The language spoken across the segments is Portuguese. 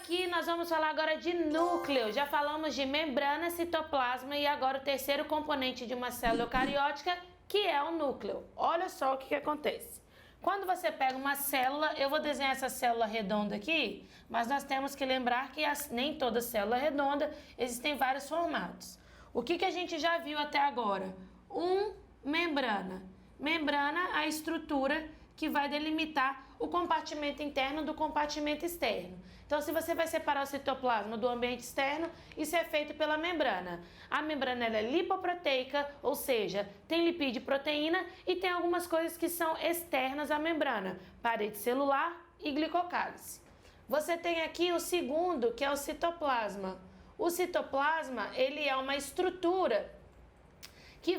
Aqui nós vamos falar agora de núcleo. Já falamos de membrana, citoplasma e agora o terceiro componente de uma célula eucariótica, que é o núcleo. Olha só o que acontece. Quando você pega uma célula, eu vou desenhar essa célula redonda aqui, mas nós temos que lembrar que nem toda célula é redonda, existem vários formatos. O que a gente já viu até agora? Membrana. Membrana, a estrutura que vai delimitar o compartimento interno do compartimento externo. Então, se você vai separar o citoplasma do ambiente externo, isso é feito pela membrana. A membrana ela é lipoproteica, ou seja, tem lipídio e proteína, e tem algumas coisas que são externas à membrana, parede celular e glicocálice. Você tem aqui o segundo, que é o citoplasma. O citoplasma, ele é uma estrutura que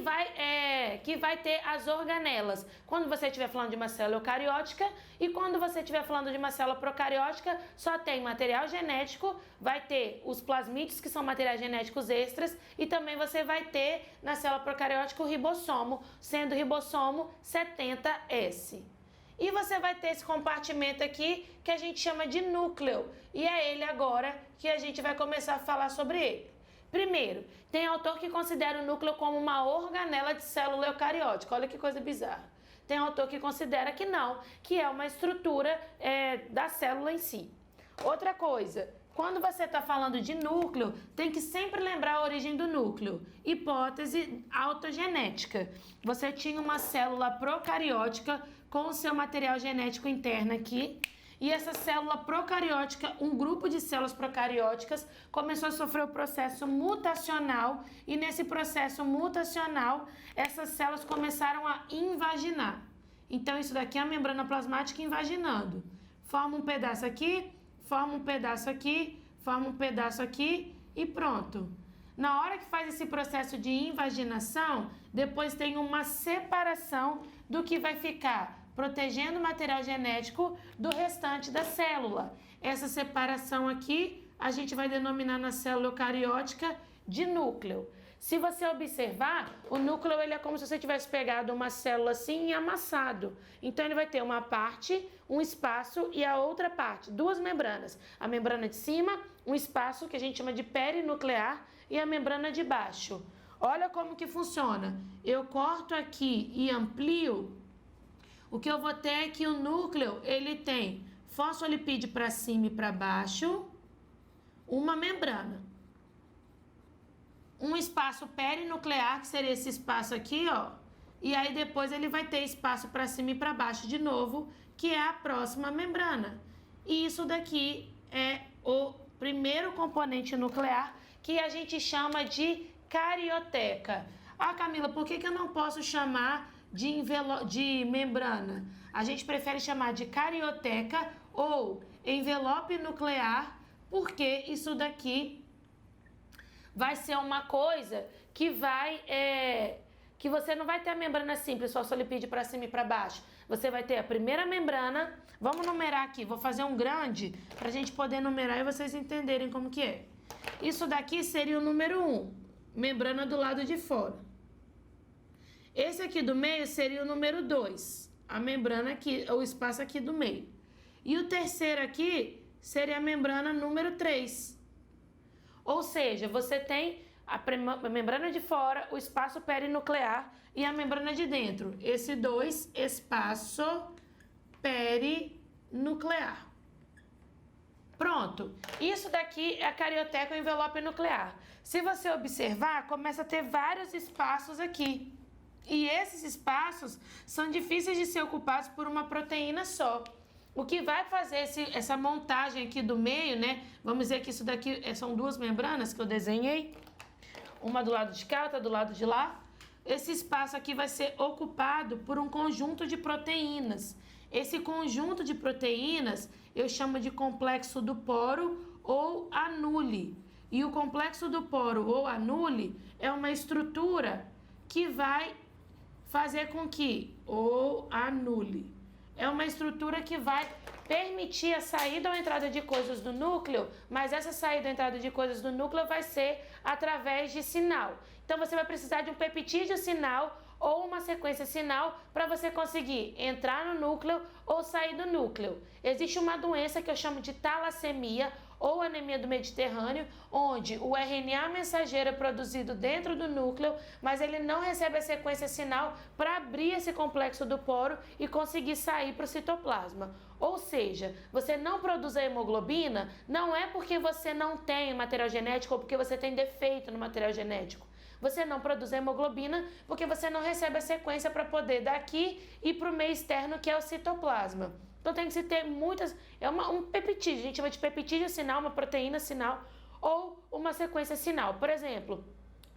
vai ter as organelas. Quando você estiver falando de uma célula eucariótica e quando você estiver falando de uma célula procariótica, só tem material genético, vai ter os plasmídeos, que são materiais genéticos extras, e também você vai ter na célula procariótica o ribossomo, sendo o ribossomo 70S. E você vai ter esse compartimento aqui que a gente chama de núcleo, e é ele agora que a gente vai começar a falar sobre ele. Primeiro, tem autor que considera o núcleo como uma organela de célula eucariótica. Olha que coisa bizarra. Tem autor que considera que não, que é uma estrutura da célula em si. Outra coisa, quando você está falando de núcleo, tem que sempre lembrar a origem do núcleo. Hipótese autogenética. Você tinha uma célula procariótica com o seu material genético interno aqui. E essa célula procariótica, um grupo de células procarióticas, começou a sofrer o processo mutacional, e nesse processo mutacional, essas células começaram a invaginar. Então, isso daqui é a membrana plasmática invaginando. Forma um pedaço aqui, forma um pedaço aqui, forma um pedaço aqui e pronto. Na hora que faz esse processo de invaginação, depois tem uma separação do que vai ficar protegendo o material genético do restante da célula. Essa separação aqui a gente vai denominar na célula eucariótica de núcleo. Se você observar, o núcleo ele é como se você tivesse pegado uma célula assim e amassado. Então ele vai ter uma parte, um espaço e a outra parte, duas membranas. A membrana de cima, um espaço que a gente chama de perinuclear, e a membrana de baixo. Olha como que funciona. Eu corto aqui e amplio. O que eu vou ter é que o núcleo, ele tem fosfolipídio para cima e para baixo, uma membrana. Um espaço perinuclear, que seria esse espaço aqui, ó. E aí depois ele vai ter espaço para cima e para baixo de novo, que é a próxima membrana. E isso daqui é o primeiro componente nuclear, que a gente chama de carioteca. Ah, Camila, por que eu não posso chamar de membrana? A gente prefere chamar de carioteca ou envelope nuclear, porque isso daqui vai ser uma coisa que que você não vai ter a membrana simples, fosfolipídio para cima e para baixo. Você vai ter a primeira membrana. Vamos numerar aqui, vou fazer um grande para a gente poder numerar e vocês entenderem como que é. Isso daqui seria o número 1, membrana do lado de fora. Esse aqui do meio seria o número 2, a membrana aqui, o espaço aqui do meio. E o terceiro aqui seria a membrana número 3. Ou seja, você tem a membrana de fora, o espaço perinuclear e a membrana de dentro. Esse 2, espaço perinuclear. Pronto. Isso daqui é a carioteca, o envelope nuclear. Se você observar, começa a ter vários espaços aqui. E esses espaços são difíceis de ser ocupados por uma proteína só. O que vai fazer essa montagem aqui do meio, né? Vamos dizer que isso daqui são duas membranas que eu desenhei. Uma do lado de cá, outra do lado de lá. Esse espaço aqui vai ser ocupado por um conjunto de proteínas. Esse conjunto de proteínas eu chamo de complexo do poro ou anule. E o complexo do poro ou anule é uma estrutura que vai fazer com que, ou anule, é uma estrutura que vai permitir a saída ou entrada de coisas do núcleo, mas essa saída ou entrada de coisas do núcleo vai ser através de sinal. Então você vai precisar de um peptídeo sinal ou uma sequência sinal para você conseguir entrar no núcleo ou sair do núcleo. Existe uma doença que eu chamo de talassemia ou anemia do Mediterrâneo, onde o RNA mensageiro é produzido dentro do núcleo, mas ele não recebe a sequência sinal para abrir esse complexo do poro e conseguir sair para o citoplasma. Ou seja, você não produz a hemoglobina, não é porque você não tem material genético ou porque você tem defeito no material genético. Você não produz a hemoglobina porque você não recebe a sequência para poder daqui ir para o meio externo, que é o citoplasma. Então tem que se ter muitas, um peptídeo, a gente chama de peptídeo sinal, uma proteína sinal ou uma sequência sinal. Por exemplo,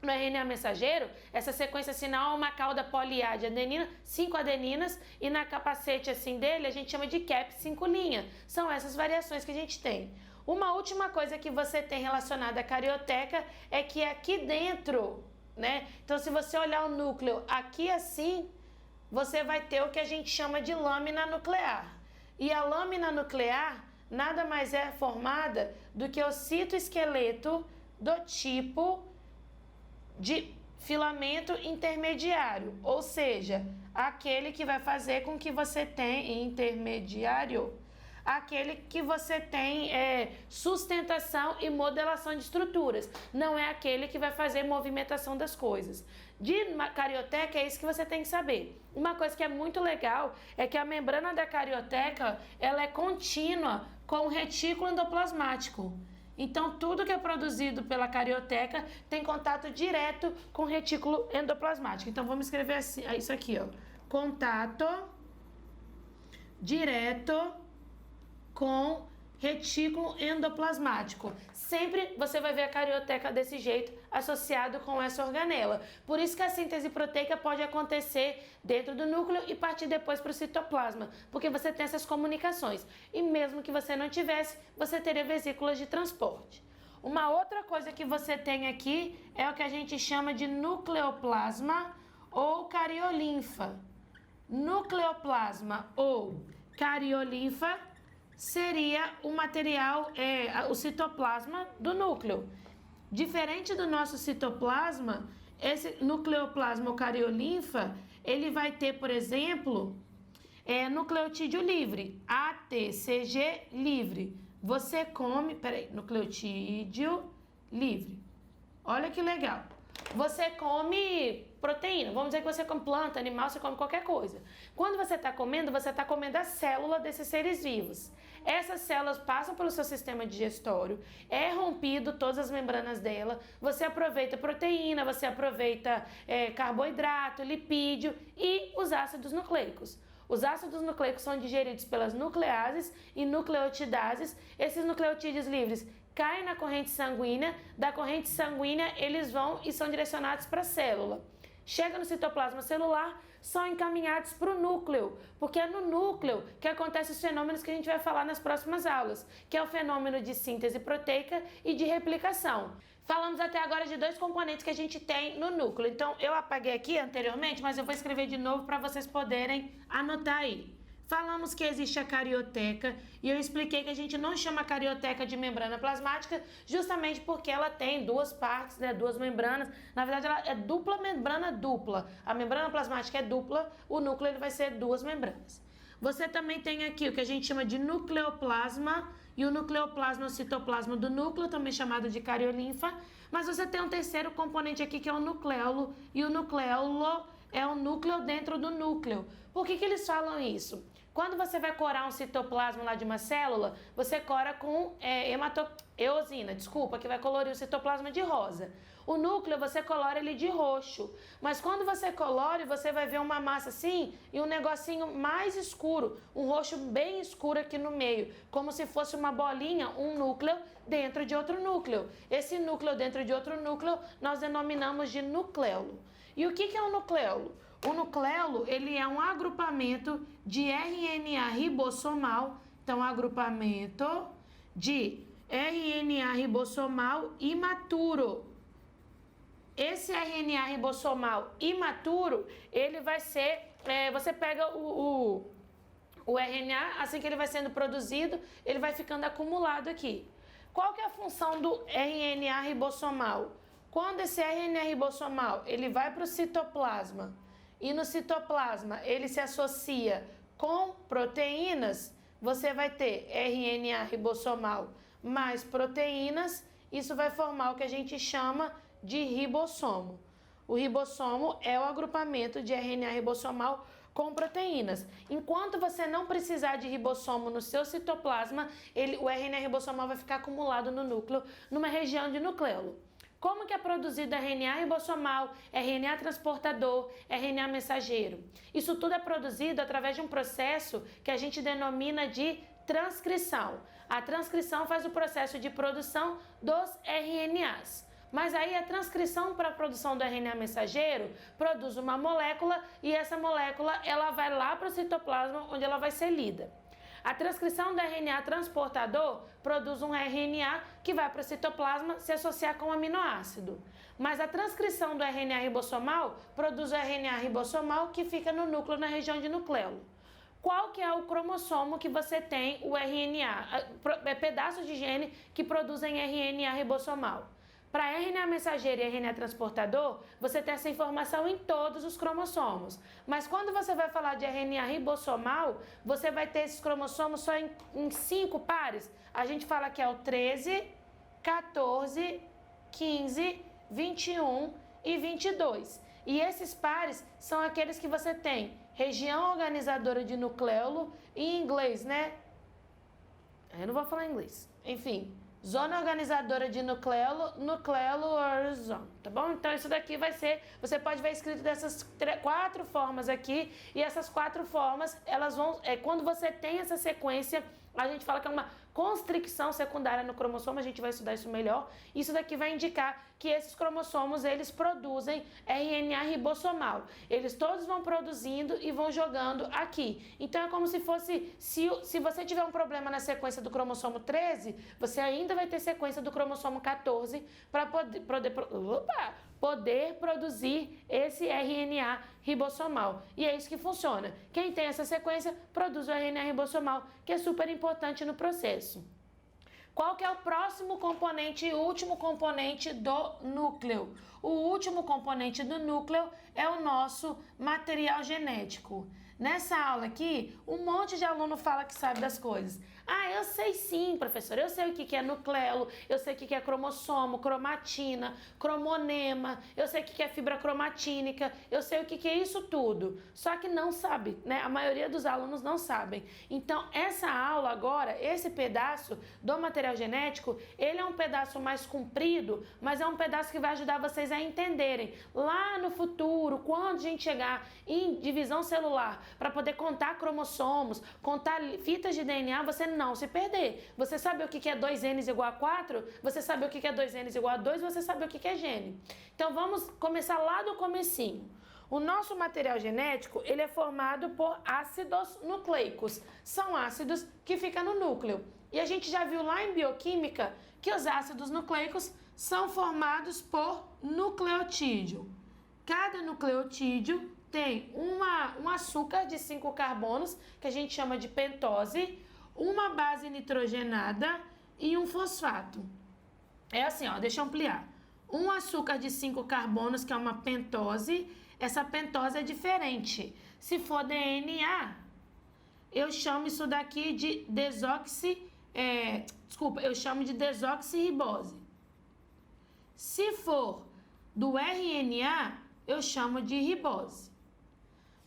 no RNA mensageiro, essa sequência sinal é uma cauda poliar de adenina, 5 adeninas, e na capacete assim dele a gente chama de cap 5 linha. São essas variações que a gente tem. Uma última coisa que você tem relacionada à carioteca é que aqui dentro, né? Então se você olhar o núcleo aqui assim, você vai ter o que a gente chama de lâmina nuclear. E a lâmina nuclear nada mais é formada do que o citoesqueleto do tipo de filamento intermediário, ou seja, aquele que vai fazer com que você tenha intermediário, aquele que você tem sustentação e modelação de estruturas, não é aquele que vai fazer movimentação das coisas. De carioteca é isso que você tem que saber. Uma coisa que é muito legal é que a membrana da carioteca ela é contínua com o retículo endoplasmático. Então, tudo que é produzido pela carioteca tem contato direto com o retículo endoplasmático. Então, vamos escrever assim, isso aqui, ó. Contato direto com retículo endoplasmático. Sempre você vai ver a carioteca desse jeito, associado com essa organela. Por isso que a síntese proteica pode acontecer dentro do núcleo e partir depois para o citoplasma, porque você tem essas comunicações. E mesmo que você não tivesse, você teria vesículas de transporte. Uma outra coisa que você tem aqui é o que a gente chama de nucleoplasma ou cariolinfa. Nucleoplasma ou cariolinfa seria o material, o citoplasma do núcleo. Diferente do nosso citoplasma, esse nucleoplasma ou cariolinfa, ele vai ter, por exemplo, nucleotídeo livre, ATCG livre. Você come, nucleotídeo livre. Olha que legal. Você come proteína, vamos dizer que você come planta, animal, você come qualquer coisa. Quando você está comendo a célula desses seres vivos. Essas células passam pelo seu sistema digestório, é rompido todas as membranas dela, você aproveita proteína, você aproveita carboidrato, lipídio e os ácidos nucleicos. Os ácidos nucleicos são digeridos pelas nucleases e nucleotidases. Esses nucleotídeos livres caem na corrente sanguínea, da corrente sanguínea eles vão e são direcionados para a célula. Chega no citoplasma celular, são encaminhados para o núcleo, porque é no núcleo que acontecem os fenômenos que a gente vai falar nas próximas aulas, que é o fenômeno de síntese proteica e de replicação. Falamos até agora de 2 componentes que a gente tem no núcleo, então eu apaguei aqui anteriormente, mas eu vou escrever de novo para vocês poderem anotar aí. Falamos que existe a carioteca e eu expliquei que a gente não chama a carioteca de membrana plasmática justamente porque ela tem 2 partes, né, 2 membranas. Na verdade, ela é dupla membrana dupla. A membrana plasmática é dupla, o núcleo ele vai ser 2 membranas. Você também tem aqui o que a gente chama de nucleoplasma e o nucleoplasma é o citoplasma do núcleo, também chamado de cariolinfa. Mas você tem um terceiro componente aqui que é o nucleolo e o nucleolo é o núcleo dentro do núcleo. Por que eles falam isso? Quando você vai corar um citoplasma lá de uma célula, você cora com eosina, que vai colorir o citoplasma de rosa. O núcleo você colore ele de roxo, mas quando você colore, você vai ver uma massa assim e um negocinho mais escuro, um roxo bem escuro aqui no meio, como se fosse uma bolinha, um núcleo dentro de outro núcleo. Esse núcleo dentro de outro núcleo nós denominamos de nucleolo. E o que é um nucleolo? O nucleolo, ele é um agrupamento de RNA ribossomal, então agrupamento de RNA ribossomal imaturo. Esse RNA ribossomal imaturo, ele vai ser, você pega o RNA, assim que ele vai sendo produzido, ele vai ficando acumulado aqui. Qual que é a função do RNA ribossomal? Quando esse RNA ribossomal, ele vai para o citoplasma, e no citoplasma ele se associa com proteínas, você vai ter RNA ribossomal mais proteínas, isso vai formar o que a gente chama de ribossomo. O ribossomo é o agrupamento de RNA ribossomal com proteínas. Enquanto você não precisar de ribossomo no seu citoplasma, o RNA ribossomal vai ficar acumulado no núcleo, numa região de nucleolo. Como que é produzido RNA ribossomal, RNA transportador, RNA mensageiro? Isso tudo é produzido através de um processo que a gente denomina de transcrição. A transcrição faz o processo de produção dos RNAs. Mas aí a transcrição para a produção do RNA mensageiro produz uma molécula e essa molécula ela vai lá para o citoplasma onde ela vai ser lida. A transcrição do RNA transportador produz um RNA que vai para o citoplasma se associar com um aminoácido. Mas a transcrição do RNA ribossomal produz o RNA ribossomal que fica no núcleo, na região de nucleolo. Qual que é o cromossomo que você tem o RNA? É pedaços de gene que produzem RNA ribossomal. Para RNA mensageiro e RNA transportador, você tem essa informação em todos os cromossomos. Mas quando você vai falar de RNA ribossomal, você vai ter esses cromossomos só em 5 pares. A gente fala que é o 13, 14, 15, 21 e 22. E esses pares são aqueles que você tem região organizadora de nucleolo, em inglês, né? Eu não vou falar inglês. Enfim, zona organizadora de nucleolo, nucleolo, tá bom? Então isso daqui vai ser, você pode ver escrito dessas 4 formas aqui, e essas 4 formas, elas vão, quando você tem essa sequência, a gente fala que é uma constricção secundária no cromossomo, a gente vai estudar isso melhor. Isso daqui vai indicar que esses cromossomos, eles produzem RNA ribossomal. Eles todos vão produzindo e vão jogando aqui. Então é como se fosse, se você tiver um problema na sequência do cromossomo 13, você ainda vai ter sequência do cromossomo 14 para poder produzir esse RNA ribossomal. E é isso que funciona. Quem tem essa sequência produz o RNA ribossomal, que é super importante no processo. Qual que é o próximo componente e último componente do núcleo? O último componente do núcleo é o nosso material genético. Nessa aula aqui, um monte de aluno fala que sabe das coisas. Ah, eu sei sim, professor, eu sei o que é nucleolo, eu sei o que é cromossomo, cromatina, cromonema, eu sei o que é fibra cromatínica, eu sei o que é isso tudo. Só que não sabe, né? A maioria dos alunos não sabem. Então, essa aula agora, esse pedaço do material genético, ele é um pedaço mais comprido, mas é um pedaço que vai ajudar vocês a entenderem. Lá no futuro, quando a gente chegar em divisão celular, para poder contar cromossomos, contar fitas de DNA, você não se perder. Você sabe o que é 2N igual a 4? Você sabe o que é 2N igual a 2? Você sabe o que é gene. Então vamos começar lá do comecinho. O nosso material genético, ele é formado por ácidos nucleicos. São ácidos que ficam no núcleo. E a gente já viu lá em bioquímica que os ácidos nucleicos são formados por nucleotídeo. Cada nucleotídeo tem um açúcar de 5 carbonos, que a gente chama de pentose, uma base nitrogenada e um fosfato. É assim, ó, deixa eu ampliar. Um açúcar de 5 carbonos, que é uma pentose, essa pentose é diferente. Se for DNA, eu chamo isso daqui de eu chamo de desoxirribose. Se for do RNA, eu chamo de ribose.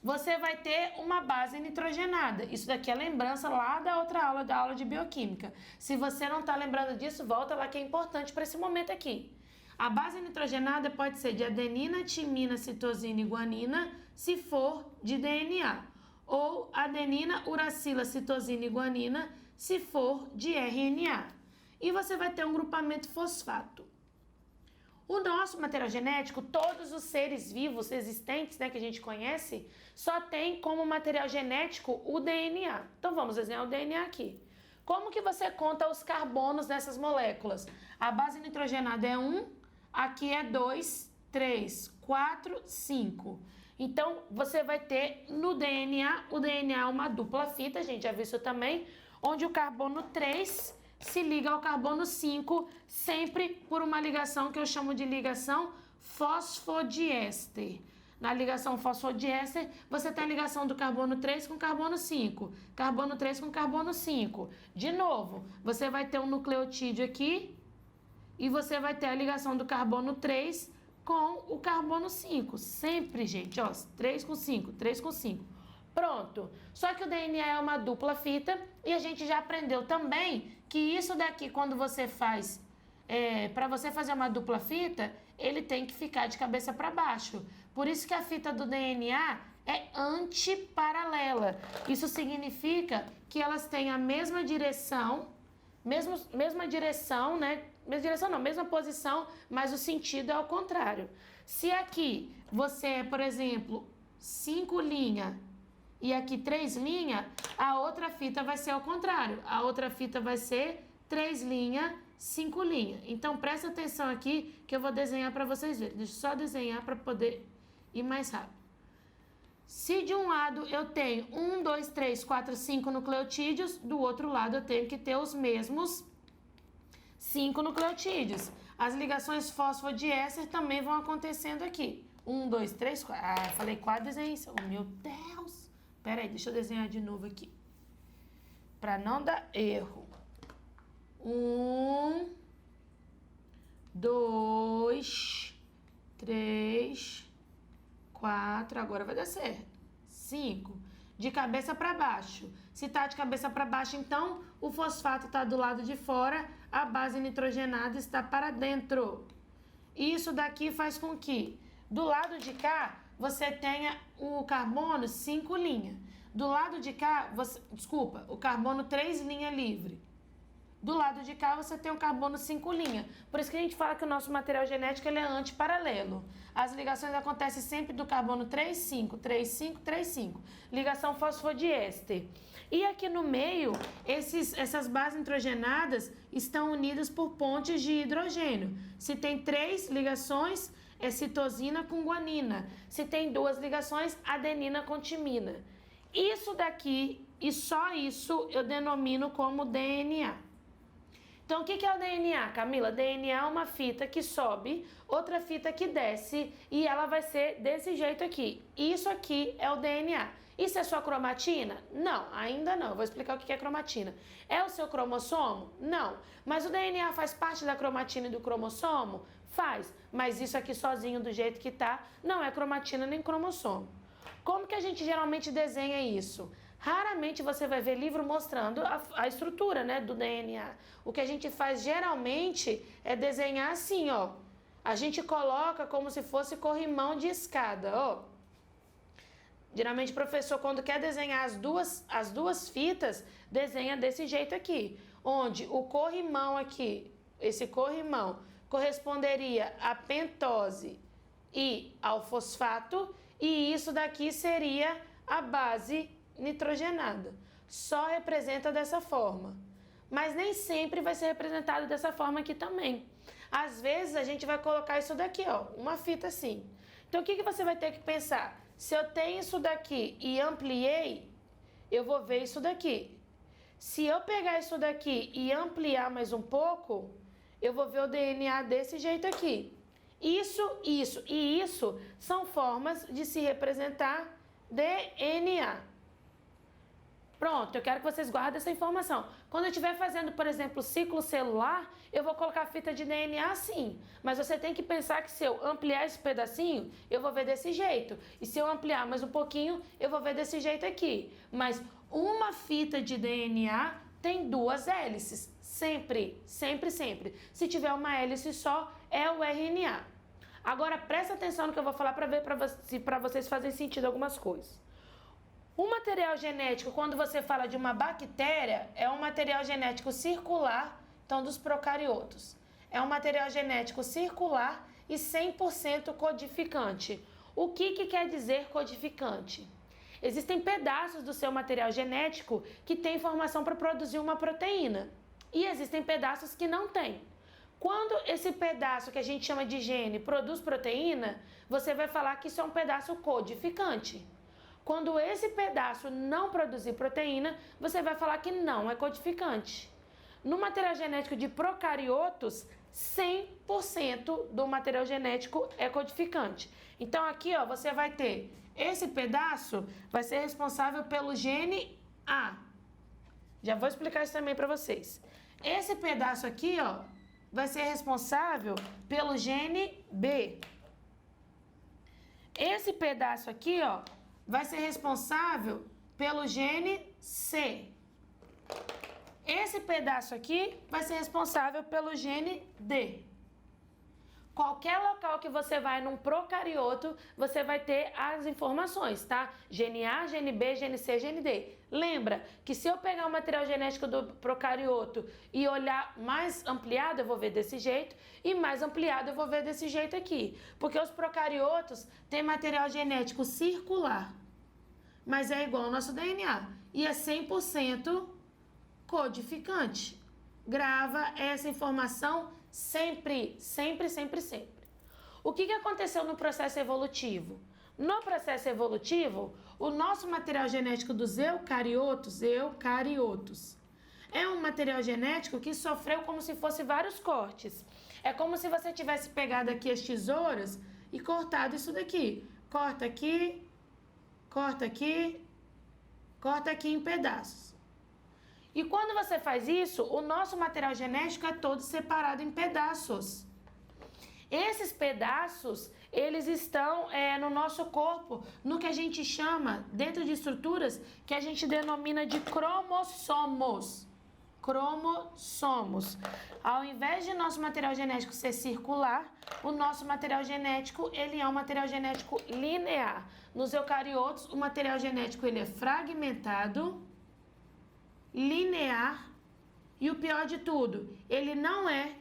Você vai ter uma base nitrogenada. Isso daqui é lembrança lá da outra aula, da aula de bioquímica. Se você não está lembrando disso, volta lá que é importante para esse momento aqui. A base nitrogenada pode ser de adenina, timina, citosina e guanina, se for de DNA. Ou adenina, uracila, citosina e guanina, se for de RNA. E você vai ter um grupamento fosfato. O nosso material genético, todos os seres vivos existentes, né, que a gente conhece, só tem como material genético o DNA. Então vamos desenhar o DNA aqui. Como que você conta os carbonos dessas moléculas? A base nitrogenada é 1, aqui é 2, 3, 4, 5. Então você vai ter no DNA, o DNA é uma dupla fita, a gente já viu isso também, onde o carbono 3 se liga ao carbono 5, sempre por uma ligação que eu chamo de ligação fosfodiéster. Na ligação fosfodiéster, você tem a ligação do carbono 3 com carbono 5. Carbono 3 com carbono 5. De novo, você vai ter um nucleotídeo aqui e você vai ter a ligação do carbono 3 com o carbono 5. Sempre, gente, ó, 3 com 5, 3 com 5. Pronto. Só que o DNA é uma dupla fita e a gente já aprendeu também que isso daqui, quando você faz, para você fazer uma dupla fita, ele tem que ficar de cabeça para baixo. Por isso que a fita do DNA é antiparalela. Isso significa que elas têm a mesma direção, mesma direção, né? Mesma direção não, mesma posição, mas o sentido é ao contrário. Se aqui você é, por exemplo, 5 linhas e aqui 3 linhas, a outra fita vai ser ao contrário. A outra fita vai ser 3 linhas, 5 linhas. Então, presta atenção aqui que eu vou desenhar para vocês verem. Deixa eu só desenhar para poder ir mais rápido. Se de um lado eu tenho 1, 2, 3, 4, 5 nucleotídeos, do outro lado eu tenho que ter os mesmos 5 nucleotídeos. As ligações fosfodiéster também vão acontecendo aqui. 1, 2, 3, 4. Ah, falei 4, desenhei isso. Oh, meu Deus! Pera aí, deixa eu desenhar de novo aqui. Para não dar erro. 1, 2, 3, 4. Agora vai dar certo. 5. De cabeça para baixo. Se tá de cabeça para baixo, então o fosfato está do lado de fora, a base nitrogenada está para dentro. Isso daqui faz com que do lado de cá você tenha o carbono 5 linhas. Do lado de cá, o carbono 3 linhas livre. Do lado de cá você tem o carbono 5 linhas. Por isso que a gente fala que o nosso material genético ele é antiparalelo. As ligações acontecem sempre do carbono 3, 5, 3, 5, 3, 5. Ligação fosfodiéster. E aqui no meio, essas bases nitrogenadas estão unidas por pontes de hidrogênio. Se tem 3 ligações, é citosina com guanina. Se tem 2 ligações, adenina com timina. Isso daqui, e só isso, eu denomino como DNA. Então, o que é o DNA, Camila? DNA é uma fita que sobe, outra fita que desce, e ela vai ser desse jeito aqui. Isso aqui é o DNA. Isso é sua cromatina? Não, ainda não. Eu vou explicar o que é cromatina. É o seu cromossomo? Não. Mas o DNA faz parte da cromatina e do cromossomo? Faz. Mas isso aqui sozinho, do jeito que tá, não é cromatina nem cromossomo. Como que a gente geralmente desenha isso? Raramente você vai ver livro mostrando a estrutura, né, do DNA. O que a gente faz geralmente é desenhar assim, ó. A gente coloca como se fosse corrimão de escada, ó. Geralmente o professor, quando quer desenhar as duas fitas, desenha desse jeito aqui. Onde o corrimão aqui, esse corrimão, corresponderia à pentose e ao fosfato. E isso daqui seria a base nitrogenada. Só representa dessa forma. Mas nem sempre vai ser representado dessa forma aqui também. Às vezes a gente vai colocar isso daqui, ó, uma fita assim. Então o que você vai ter que pensar? Se eu tenho isso daqui e ampliei, eu vou ver isso daqui. Se eu pegar isso daqui e ampliar mais um pouco, eu vou ver o DNA desse jeito aqui. Isso e isso são formas de se representar DNA. Pronto, eu quero que vocês guardem essa informação. Quando eu estiver fazendo, por exemplo, ciclo celular, eu vou colocar a fita de DNA assim. Mas você tem que pensar que se eu ampliar esse pedacinho, eu vou ver desse jeito. E se eu ampliar mais um pouquinho, eu vou ver desse jeito aqui. Mas uma fita de DNA tem 2 hélices. Sempre, sempre, sempre. Se tiver uma hélice só, é o RNA. Agora, presta atenção no que eu vou falar para ver se para vocês fazem sentido algumas coisas. O material genético, quando você fala de uma bactéria, é um material genético circular, então dos procariotos. É um material genético circular e 100% codificante. O que quer dizer codificante? Existem pedaços do seu material genético que têm informação para produzir uma proteína. E existem pedaços que não têm. Quando esse pedaço que a gente chama de gene produz proteína, você vai falar que isso é um pedaço codificante. Quando esse pedaço não produzir proteína, você vai falar que não é codificante. No material genético de procariotos, 100% do material genético é codificante. Então aqui, ó, você vai ter esse pedaço vai ser responsável pelo gene A. Já vou explicar isso também para vocês. Esse pedaço aqui, ó, vai ser responsável pelo gene B. Esse pedaço aqui, ó, vai ser responsável pelo gene C. Esse pedaço aqui vai ser responsável pelo gene D. Qualquer local que você vai num procarioto, você vai ter as informações, tá? Gene A, gene B, gene C, gene D. Lembra que se eu pegar o material genético do procarioto e olhar mais ampliado, eu vou ver desse jeito, e mais ampliado eu vou ver desse jeito aqui. Porque os procariotos têm material genético circular, mas é igual ao nosso DNA, e é 100% codificante. Grava essa informação sempre, sempre, sempre, sempre. O que aconteceu no processo evolutivo? No processo evolutivo, o nosso material genético dos eucariotos, é um material genético que sofreu como se fosse vários cortes. É como se você tivesse pegado aqui as tesouras e cortado isso daqui. Corta aqui, corta aqui, corta aqui em pedaços. E quando você faz isso, o nosso material genético é todo separado em pedaços. Esses pedaços, eles estão no nosso corpo, no que a gente chama, dentro de estruturas, que a gente denomina de cromossomos. Cromossomos. Ao invés de nosso material genético ser circular, o nosso material genético, ele é um material genético linear. Nos eucariotos, o material genético, ele é fragmentado, linear, e o pior de tudo, ele não é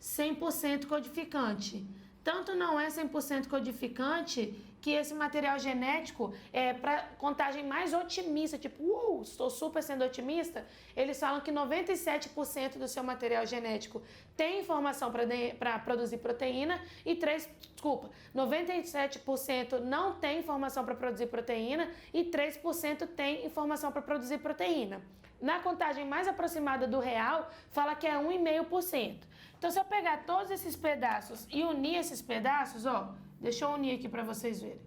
100% codificante. Tanto não é 100% codificante que esse material genético é para contagem mais otimista, tipo, estou super sendo otimista, eles falam que 97% do seu material genético tem informação para produzir proteína e 97% não tem informação para produzir proteína e 3% tem informação para produzir proteína. Na contagem mais aproximada do real, fala que é 1,5%. Então, se eu pegar todos esses pedaços e unir esses pedaços, ó, deixa eu unir aqui para vocês verem.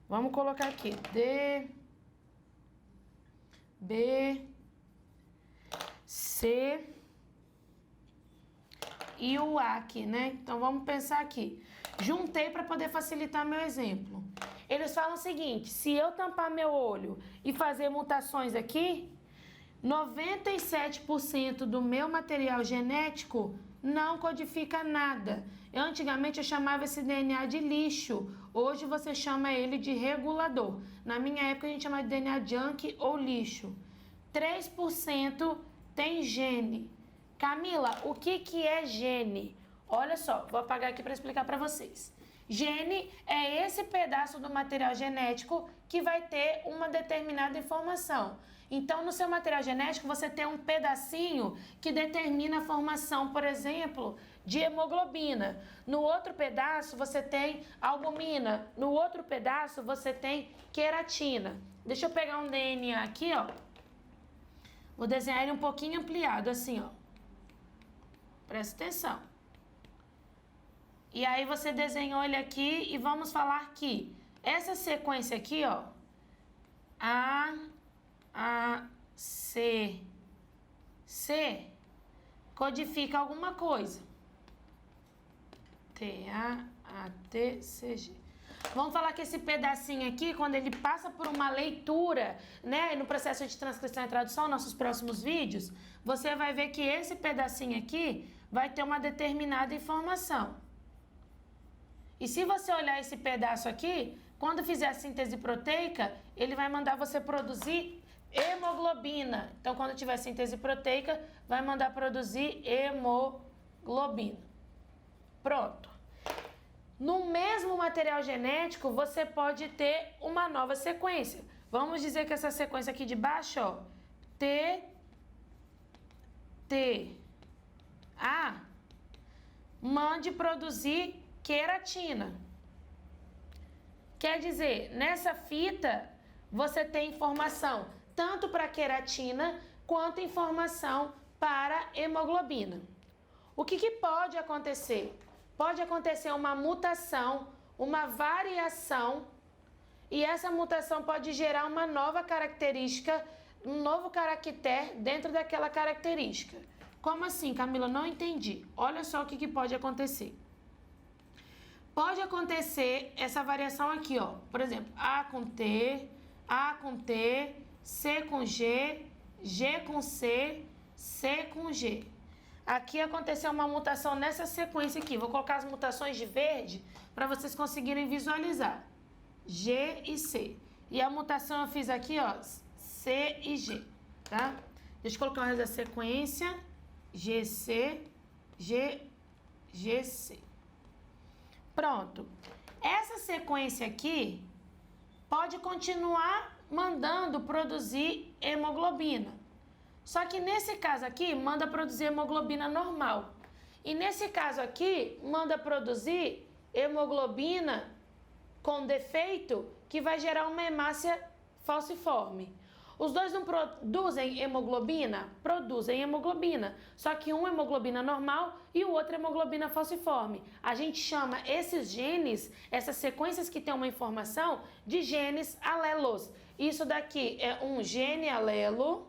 Vamos colocar aqui D, B, C e o A aqui, né? Então, vamos pensar aqui. Juntei para poder facilitar meu exemplo. Eles falam o seguinte, se eu tampar meu olho e fazer mutações aqui, 97% do meu material genético não codifica nada. Antigamente eu chamava esse DNA de lixo, hoje você chama ele de regulador. Na minha época a gente chamava de DNA junk ou lixo. 3% tem gene. Camila, o que é gene? Olha só, vou apagar aqui para explicar para vocês. Gene é esse pedaço do material genético que vai ter uma determinada informação. Então, no seu material genético, você tem um pedacinho que determina a formação, por exemplo, de hemoglobina. No outro pedaço, você tem albumina. No outro pedaço, você tem queratina. Deixa eu pegar um DNA aqui, ó. Vou desenhar ele um pouquinho ampliado, assim, ó. Presta atenção. E aí, você desenhou ele aqui e vamos falar que essa sequência aqui, ó, C codifica alguma coisa. TAATCG. Vamos falar que esse pedacinho aqui, quando ele passa por uma leitura, né, no processo de transcrição e tradução, nossos próximos vídeos, você vai ver que esse pedacinho aqui vai ter uma determinada informação. E se você olhar esse pedaço aqui, quando fizer a síntese proteica, ele vai mandar você produzir hemoglobina. Então, quando tiver síntese proteica, vai mandar produzir hemoglobina. Pronto. No mesmo material genético, você pode ter uma nova sequência. Vamos dizer que essa sequência aqui de baixo, ó, A, mande produzir queratina. Quer dizer, nessa fita, você tem informação tanto para queratina quanto informação para hemoglobina. O que pode acontecer? Pode acontecer uma mutação, uma variação, e essa mutação pode gerar uma nova característica, um novo caractere dentro daquela característica. Como assim, Camila? Não entendi. Olha só o que pode acontecer. Pode acontecer essa variação aqui, ó. Por exemplo, A com T, A com T, C com G, G com C, C com G. Aqui aconteceu uma mutação nessa sequência aqui. Vou colocar as mutações de verde para vocês conseguirem visualizar. G e C. E a mutação eu fiz aqui, ó, C e G, tá? Deixa eu colocar o resto da sequência. GC, G, GC. Pronto. Essa sequência aqui pode continuar mandando produzir hemoglobina. Só que nesse caso aqui, manda produzir hemoglobina normal. E nesse caso aqui, manda produzir hemoglobina com defeito, que vai gerar uma hemácia falciforme. Os dois não produzem hemoglobina? Produzem hemoglobina. Só que um é hemoglobina normal e o outro é hemoglobina falciforme. A gente chama esses genes, essas sequências que têm uma informação, de genes alelos. Isso daqui é um gene alelo.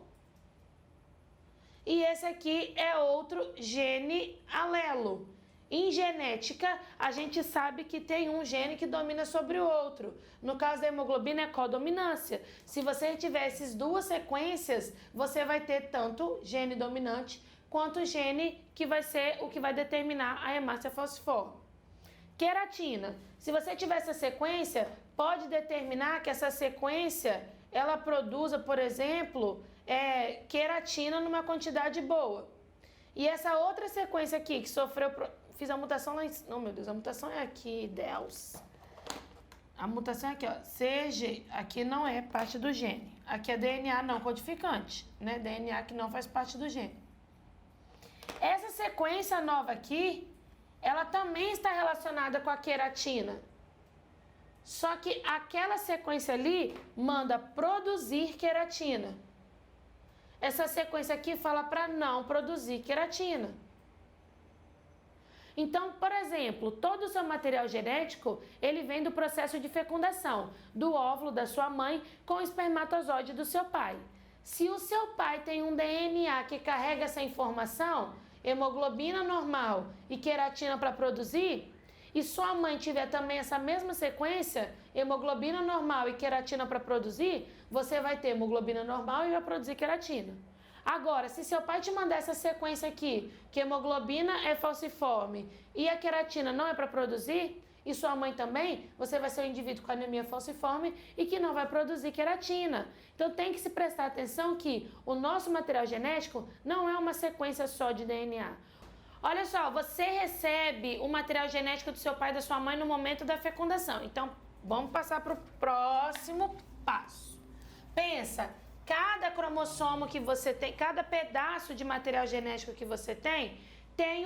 E esse aqui é outro gene alelo. Em genética, a gente sabe que tem um gene que domina sobre o outro. No caso da hemoglobina, é codominância. Se você tiver essas duas sequências, você vai ter tanto gene dominante quanto gene que vai ser o que vai determinar a hemácia falciforme. Queratina. Se você tiver essa sequência, pode determinar que essa sequência, ela produza, por exemplo, queratina numa quantidade boa. E essa outra sequência aqui, que sofreu... Fiz a mutação lá em... Não, meu Deus, a mutação é aqui, Deus. A mutação é aqui, ó. CG, aqui não é parte do gene. Aqui é DNA não codificante, né? DNA que não faz parte do gene. Essa sequência nova aqui, ela também está relacionada com a queratina. Só que aquela sequência ali manda produzir queratina. Essa sequência aqui fala para não produzir queratina. Então, por exemplo, todo o seu material genético, ele vem do processo de fecundação, do óvulo da sua mãe com o espermatozoide do seu pai. Se o seu pai tem um DNA que carrega essa informação, hemoglobina normal e queratina para produzir, e sua mãe tiver também essa mesma sequência, hemoglobina normal e queratina para produzir, você vai ter hemoglobina normal e vai produzir queratina. Agora, se seu pai te mandar essa sequência aqui, que hemoglobina é falciforme e a queratina não é para produzir, e sua mãe também, você vai ser um indivíduo com anemia falciforme e que não vai produzir queratina. Então tem que se prestar atenção que o nosso material genético não é uma sequência só de DNA. Olha só, você recebe o material genético do seu pai e da sua mãe no momento da fecundação. Então, vamos passar para o próximo passo. Pensa, cada cromossomo que você tem, cada pedaço de material genético que você tem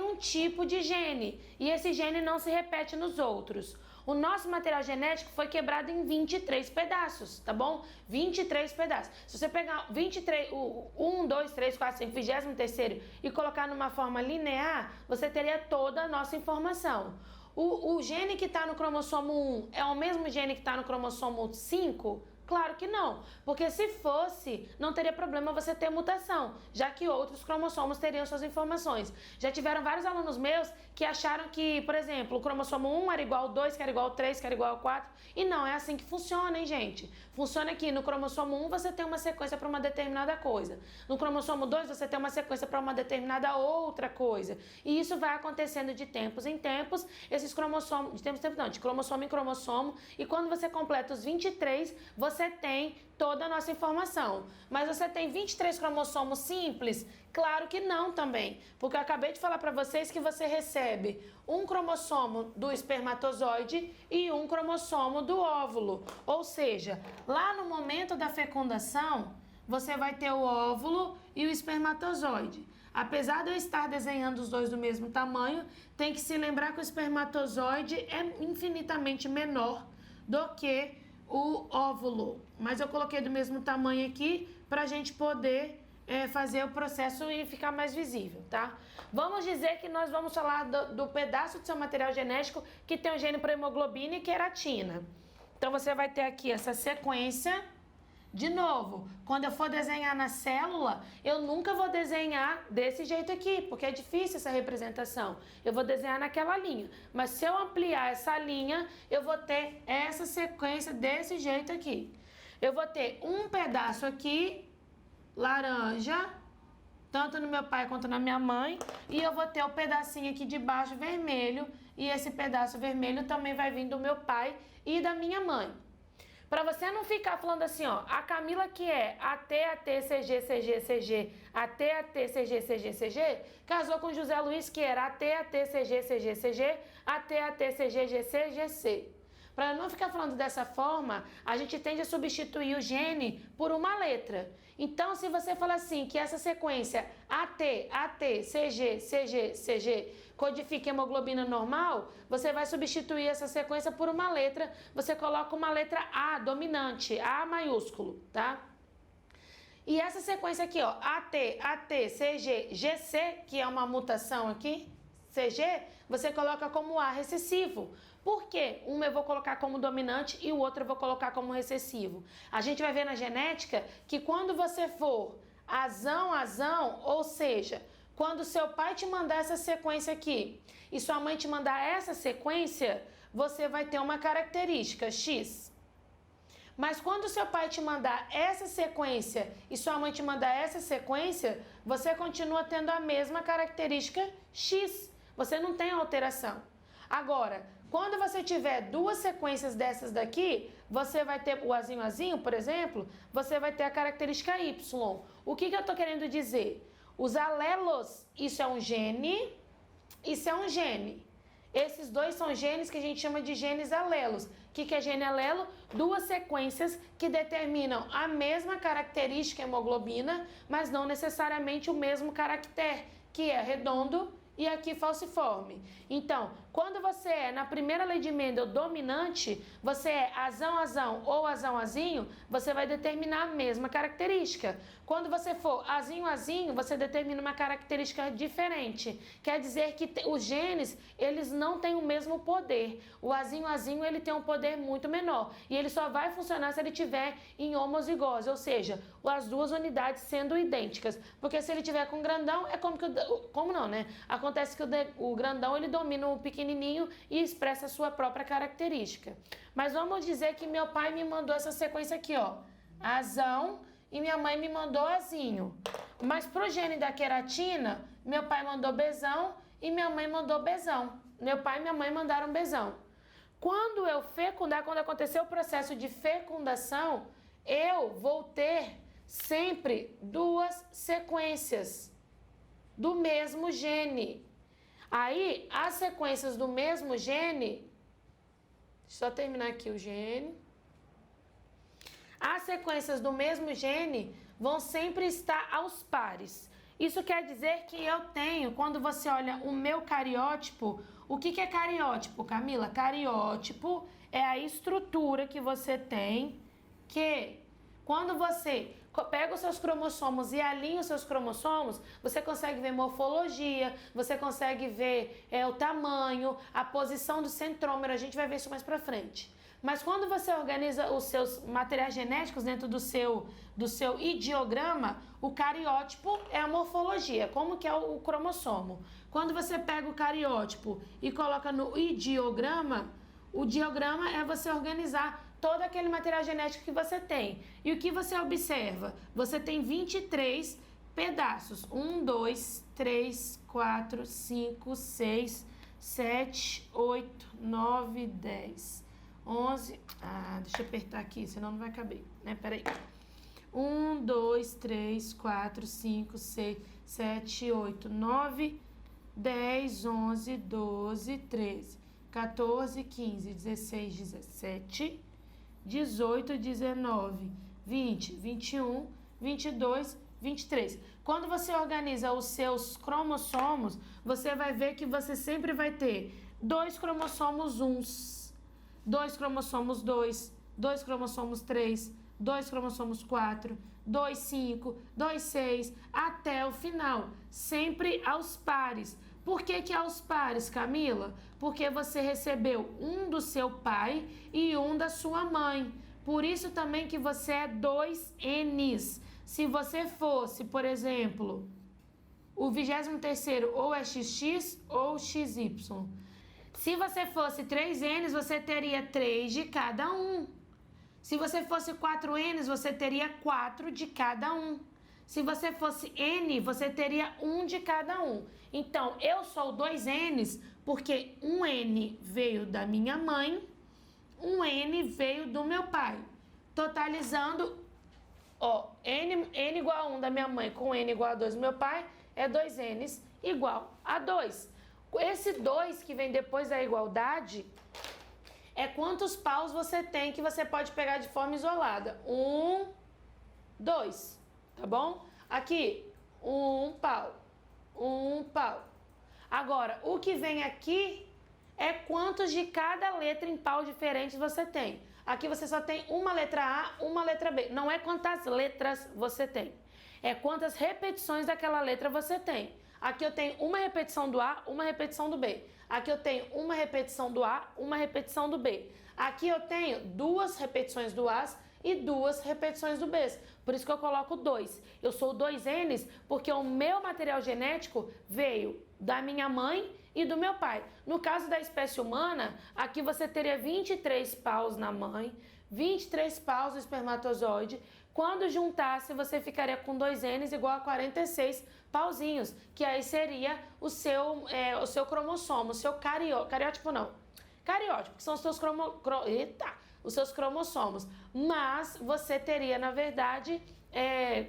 um tipo de gene. E esse gene não se repete nos outros. O nosso material genético foi quebrado em 23 pedaços, tá bom? 23 pedaços. Se você pegar 23, 1, 2, 3, 4, 5, 23º e colocar numa forma linear, você teria toda a nossa informação. O gene que está no cromossomo 1 é o mesmo gene que está no cromossomo 5? Claro que não, porque se fosse, não teria problema você ter mutação, já que outros cromossomos teriam suas informações. Já tiveram vários alunos meus que acharam que, por exemplo, o cromossomo 1 era igual ao 2, que era igual ao 3, que era igual ao 4, e não é assim que funciona, hein, gente? Funciona que no cromossomo 1 você tem uma sequência para uma determinada coisa, no cromossomo 2 você tem uma sequência para uma determinada outra coisa, e isso vai acontecendo de tempos em tempos, esses cromossomos, de tempos em tempos não, de cromossomo em cromossomo, e quando você completa os 23, você tem toda a nossa informação. Mas você tem 23 cromossomos simples? Claro que não também, porque eu acabei de falar para vocês que você recebe um cromossomo do espermatozoide e um cromossomo do óvulo. Ou seja, lá no momento da fecundação, você vai ter o óvulo e o espermatozoide. Apesar de eu estar desenhando os dois do mesmo tamanho, tem que se lembrar que o espermatozoide é infinitamente menor do que o óvulo, mas eu coloquei do mesmo tamanho aqui para a gente poder fazer o processo e ficar mais visível, tá? Vamos dizer que nós vamos falar do pedaço do seu material genético que tem o gene para hemoglobina e queratina. Então, você vai ter aqui essa sequência. De novo, quando eu for desenhar na célula, eu nunca vou desenhar desse jeito aqui, porque é difícil essa representação. Eu vou desenhar naquela linha. Mas se eu ampliar essa linha, eu vou ter essa sequência desse jeito aqui. Eu vou ter um pedaço aqui, laranja, tanto no meu pai quanto na minha mãe, e eu vou ter o pedacinho aqui de baixo vermelho, e esse pedaço vermelho também vai vir do meu pai e da minha mãe. Para você não ficar falando assim, ó, a Camila que é AT, CG, CG, CG, AT, CG, CG, CG, casou com José Luiz que era AT, CG, CG, CG, AT, CG, GC, GC. Para não ficar falando dessa forma, a gente tende a substituir o gene por uma letra. Então, se você falar assim, que essa sequência AT, CG, CG, CG, codifica hemoglobina normal, você vai substituir essa sequência por uma letra, você coloca uma letra A dominante, A maiúsculo, tá? E essa sequência aqui, ó, AT, CG, GC, que é uma mutação aqui, CG, você coloca como A recessivo. Por quê? Um eu vou colocar como dominante e o outro eu vou colocar como recessivo. A gente vai ver na genética que quando você for azão, ou seja, quando seu pai te mandar essa sequência aqui e sua mãe te mandar essa sequência, você vai ter uma característica X. Mas quando seu pai te mandar essa sequência e sua mãe te mandar essa sequência, você continua tendo a mesma característica X. Você não tem alteração. Agora, quando você tiver duas sequências dessas daqui, você vai ter o azinho, por exemplo, você vai ter a característica Y. O que eu estou querendo dizer? Os alelos, isso é um gene, isso é um gene. Esses dois são genes que a gente chama de genes alelos. O que é gene alelo? Duas sequências que determinam a mesma característica hemoglobina, mas não necessariamente o mesmo caractere, que é redondo e aqui falciforme. Então, quando você é na primeira lei de Mendel dominante, você é azão ou azinho, você vai determinar a mesma característica. Quando você for azinho, você determina uma característica diferente. Quer dizer que os genes, eles não têm o mesmo poder. O azinho, ele tem um poder muito menor. E ele só vai funcionar se ele tiver em homozigose, ou seja, as duas unidades sendo idênticas. Porque se ele tiver com grandão, é como não, né? Acontece que o grandão, ele domina o pequenininho e expressa a sua própria característica. Mas vamos dizer que meu pai me mandou essa sequência aqui, ó. Azão e minha mãe me mandou azinho. Mas pro gene da queratina, meu pai mandou bezão e minha mãe mandou bezão. Meu pai e minha mãe mandaram bezão. Quando eu fecundar, quando acontecer o processo de fecundação, eu vou ter sempre duas sequências do mesmo gene. Aí, as sequências do mesmo gene, deixa eu só terminar aqui o gene. As sequências do mesmo gene vão sempre estar aos pares. Isso quer dizer que eu tenho, quando você olha o meu cariótipo, o que é cariótipo, Camila? Cariótipo é a estrutura que você tem que, quando você pega os seus cromossomos e alinha os seus cromossomos, você consegue ver morfologia, você consegue ver o tamanho, a posição do centrômero, a gente vai ver isso mais pra frente. Mas quando você organiza os seus materiais genéticos dentro do seu ideograma, o cariótipo é a morfologia, como que é o cromossomo. Quando você pega o cariótipo e coloca no ideograma, o diagrama é você organizar todo aquele material genético que você tem. E o que você observa? Você tem 23 pedaços. 1, 2, 3, 4, 5, 6, 7, 8, 9, 10, 11... deixa eu apertar aqui, senão não vai caber, né? Peraí. 1, 2, 3, 4, 5, 6, 7, 8, 9, 10, 11, 12, 13, 14, 15, 16, 17... 18, 19, 20, 21, 22, 23. Quando você organiza os seus cromossomos, você vai ver que você sempre vai ter 2 cromossomos 1, 2 cromossomos 2, 2 cromossomos 3, 2 cromossomos 4, 2, 5, 2, 6, até o final, sempre aos pares. Por que que aos pares, Camila? Porque você recebeu um do seu pai e um da sua mãe. Por isso também que você é 2Ns. Se você fosse, por exemplo, o 23º ou é XX ou XY. Se você fosse 3Ns, você teria 3 de cada um. Se você fosse 4Ns, você teria 4 de cada um. Se você fosse N, você teria 1 de cada um. Então, eu sou 2Ns porque um N veio da minha mãe, um N veio do meu pai. Totalizando, ó, N igual a 1 da minha mãe com N igual a 2 do meu pai, é 2Ns igual a 2. Esse 2 que vem depois da igualdade é quantos paus você tem que você pode pegar de forma isolada. 1, 2, tá bom? Aqui, 1 pau, 1 pau. Agora, o que vem aqui é quantos de cada letra em pau diferentes você tem. Aqui você só tem uma letra A, uma letra B. Não é quantas letras você tem, é quantas repetições daquela letra você tem. Aqui eu tenho uma repetição do A, uma repetição do B. Aqui eu tenho uma repetição do A, uma repetição do B. Aqui eu tenho 2 repetições do A e 2 repetições do B. Por isso que eu coloco 2. Eu sou 2Ns porque o meu material genético veio da minha mãe e do meu pai. No caso da espécie humana, aqui você teria 23 paus na mãe, 23 paus no espermatozoide. Quando juntasse, você ficaria com 2Ns igual a 46 pauzinhos, que aí seria o seu cromossomo, o seu cariótipo não. Cariótipo, que são os seus os seus cromossomos. Mas você teria, na verdade,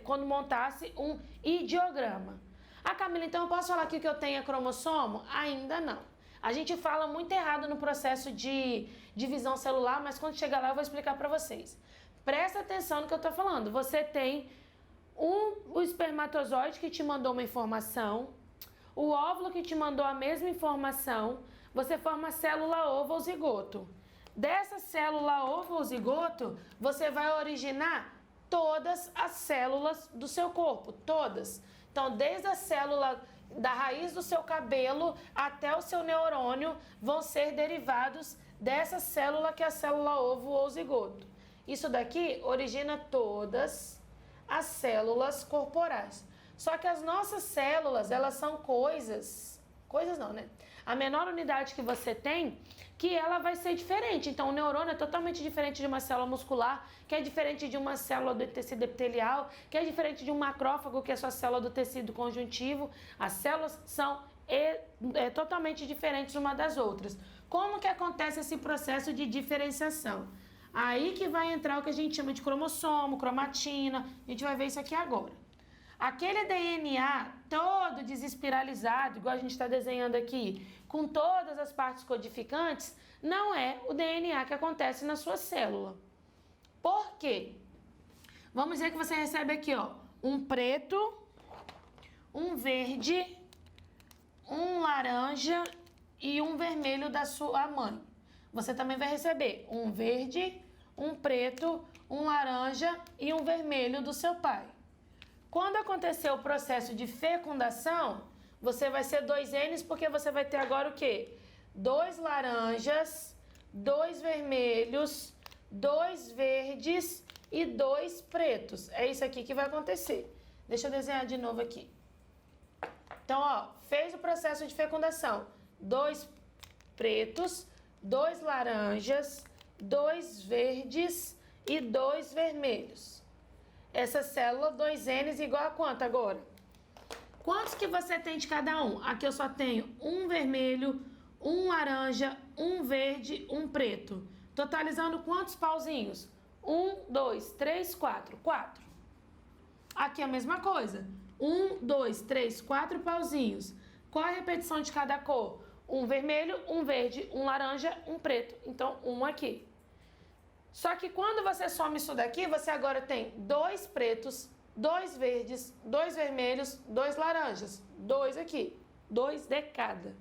quando montasse um ideograma. Ah, Camila, então eu posso falar aqui que eu tenho cromossomo? Ainda não. A gente fala muito errado no processo de divisão celular, mas quando chegar lá eu vou explicar para vocês. Presta atenção no que eu tô falando. Você tem o espermatozoide que te mandou uma informação, o óvulo que te mandou a mesma informação, você forma a célula ovo ou zigoto. Dessa célula ovo ou zigoto, você vai originar todas as células do seu corpo, todas. Então, desde a célula da raiz do seu cabelo até o seu neurônio vão ser derivados dessa célula que é a célula ovo ou zigoto. Isso daqui origina todas as células corporais. Só que as nossas células, elas são coisas não, né? A menor unidade que você tem, que ela vai ser diferente. Então, o neurônio é totalmente diferente de uma célula muscular, que é diferente de uma célula do tecido epitelial, que é diferente de um macrófago, que é a sua célula do tecido conjuntivo. As células são totalmente diferentes uma das outras. Como que acontece esse processo de diferenciação? Aí que vai entrar o que a gente chama de cromossomo, cromatina, a gente vai ver isso aqui agora. Aquele DNA todo desespiralizado, igual a gente está desenhando aqui, com todas as partes codificantes, não é o DNA que acontece na sua célula. Por quê? Vamos dizer que você recebe aqui, ó, um preto, um verde, um laranja e um vermelho da sua mãe. Você também vai receber um verde, um preto, um laranja e um vermelho do seu pai. Quando acontecer o processo de fecundação, você vai ser 2Ns porque você vai ter agora o quê? 2 laranjas, 2 vermelhos, 2 verdes e 2 pretos. É isso aqui que vai acontecer. Deixa eu desenhar de novo aqui. Então, ó, fez o processo de fecundação. 2 pretos, 2 laranjas, 2 verdes e 2 vermelhos. Essa célula 2Ns igual a quanto agora? Quantos que você tem de cada um? Aqui eu só tenho um vermelho, um laranja, um verde, um preto. Totalizando quantos pauzinhos? 1, 2, 3, 4. 4. Aqui a mesma coisa. 1, 2, 3, 4 pauzinhos. Qual a repetição de cada cor? Um vermelho, um verde, um laranja, um preto. Então, um aqui. Só que quando você soma isso daqui, você agora tem 2 pretos, 2 verdes, 2 vermelhos, 2 laranjas. 2 aqui. 2 de cada.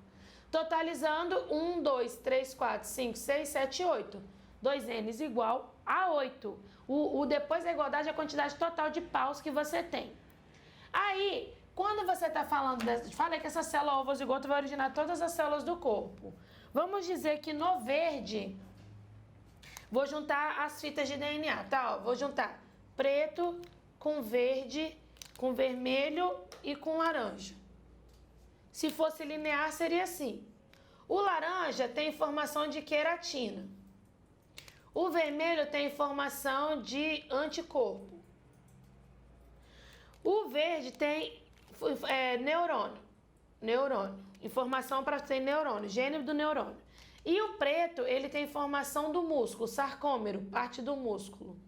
Totalizando 1, 2, 3, 4, 5, 6, 7, 8. 2Ns igual a 8. O depois da igualdade é a quantidade total de paus que você tem. Aí, quando você está falando, falei que essa célula ovozigoto vai originar todas as células do corpo. Vamos dizer que no verde, vou juntar as fitas de DNA, tá? Ó, vou juntar preto com verde, com vermelho e com laranja. Se fosse linear, seria assim. O laranja tem informação de queratina. O vermelho tem informação de anticorpo. O verde tem neurônio. Informação para ter neurônio, gene do neurônio. E o preto, ele tem informação do músculo, sarcômero, parte do músculo.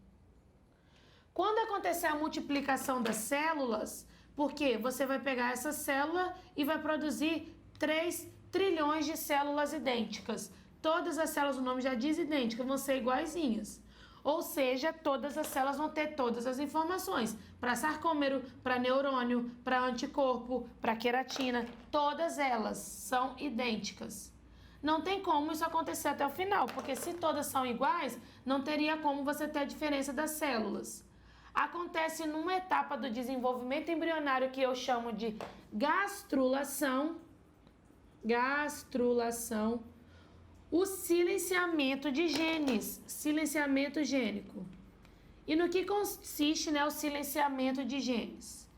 Quando acontecer a multiplicação das células, porque você vai pegar essa célula e vai produzir 3 trilhões de células idênticas. Todas as células, o nome já diz idênticas, vão ser iguaizinhas. Ou seja, todas as células vão ter todas as informações. Para sarcômero, para neurônio, para anticorpo, para queratina. Todas elas são idênticas. Não tem como isso acontecer até o final, porque se todas são iguais, não teria como você ter a diferença das células. Acontece numa etapa do desenvolvimento embrionário que eu chamo de gastrulação, o silenciamento de genes, silenciamento gênico. E no que consiste, né, o silenciamento de genes?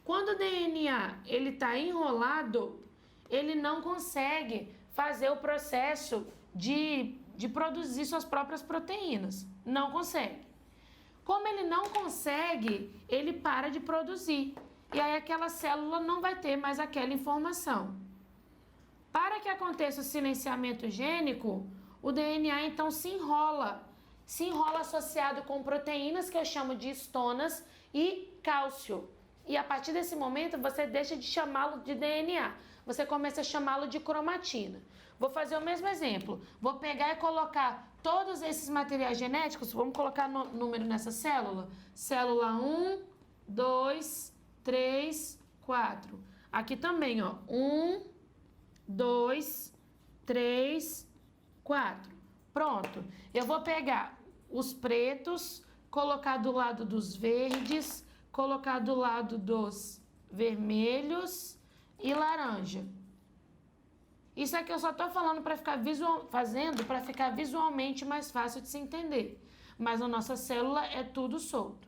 Quando o DNA ele está enrolado, ele não consegue fazer o processo de produzir suas próprias proteínas. Não consegue. Como ele não consegue, ele para de produzir. E aí aquela célula não vai ter mais aquela informação. Para que aconteça o silenciamento gênico, o DNA então se enrola associado com proteínas que eu chamo de histonas e cálcio. E a partir desse momento você deixa de chamá-lo de DNA, você começa a chamá-lo de cromatina. Vou fazer o mesmo exemplo, vou pegar e colocar todos esses materiais genéticos, vamos colocar número nessa célula, célula 1, 2, 3, 4. Aqui também, ó, 1, 2, 3, 4. Pronto. Eu vou pegar os pretos, colocar do lado dos verdes, colocar do lado dos vermelhos e laranja. Isso aqui eu só tô falando para ficar para ficar visualmente mais fácil de se entender. Mas na nossa célula é tudo solto.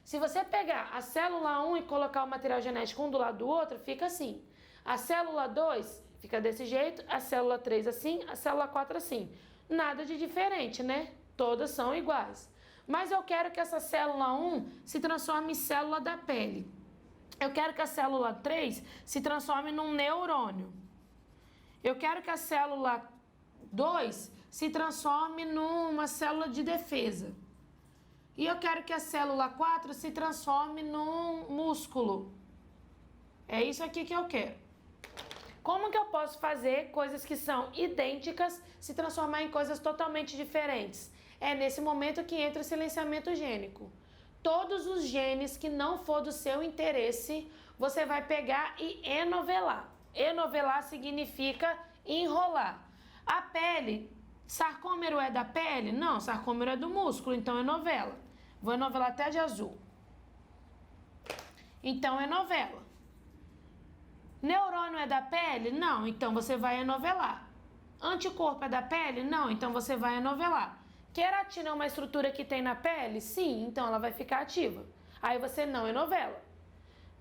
Se você pegar a célula 1 e colocar o material genético um do lado do outro, fica assim. A célula 2 fica desse jeito, a célula 3 assim, a célula 4 assim. Nada de diferente, né? Todas são iguais. Mas eu quero que essa célula 1 se transforme em célula da pele. Eu quero que a célula 3 se transforme num neurônio. Eu quero que a célula 2 se transforme numa célula de defesa. E eu quero que a célula 4 se transforme num músculo. É isso aqui que eu quero. Como que eu posso fazer coisas que são idênticas se transformar em coisas totalmente diferentes? É nesse momento que entra o silenciamento gênico. Todos os genes que não for do seu interesse, você vai pegar e enovelar. Enovelar significa enrolar. A pele, sarcômero é da pele? Não, sarcômero é do músculo, então enovela. Vou enovelar até de azul. Então enovela. Neurônio é da pele? Não, então você vai enovelar. Anticorpo é da pele? Não, então você vai enovelar. Queratina é uma estrutura que tem na pele? Sim, então ela vai ficar ativa. Aí você não enovela.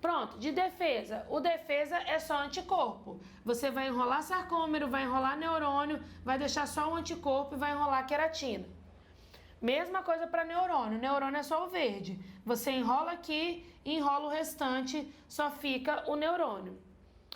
Pronto, de defesa. O defesa é só anticorpo. Você vai enrolar sarcômero, vai enrolar neurônio, vai deixar só o anticorpo e vai enrolar queratina. Mesma coisa para neurônio. Neurônio é só o verde. Você enrola aqui e enrola o restante, só fica o neurônio.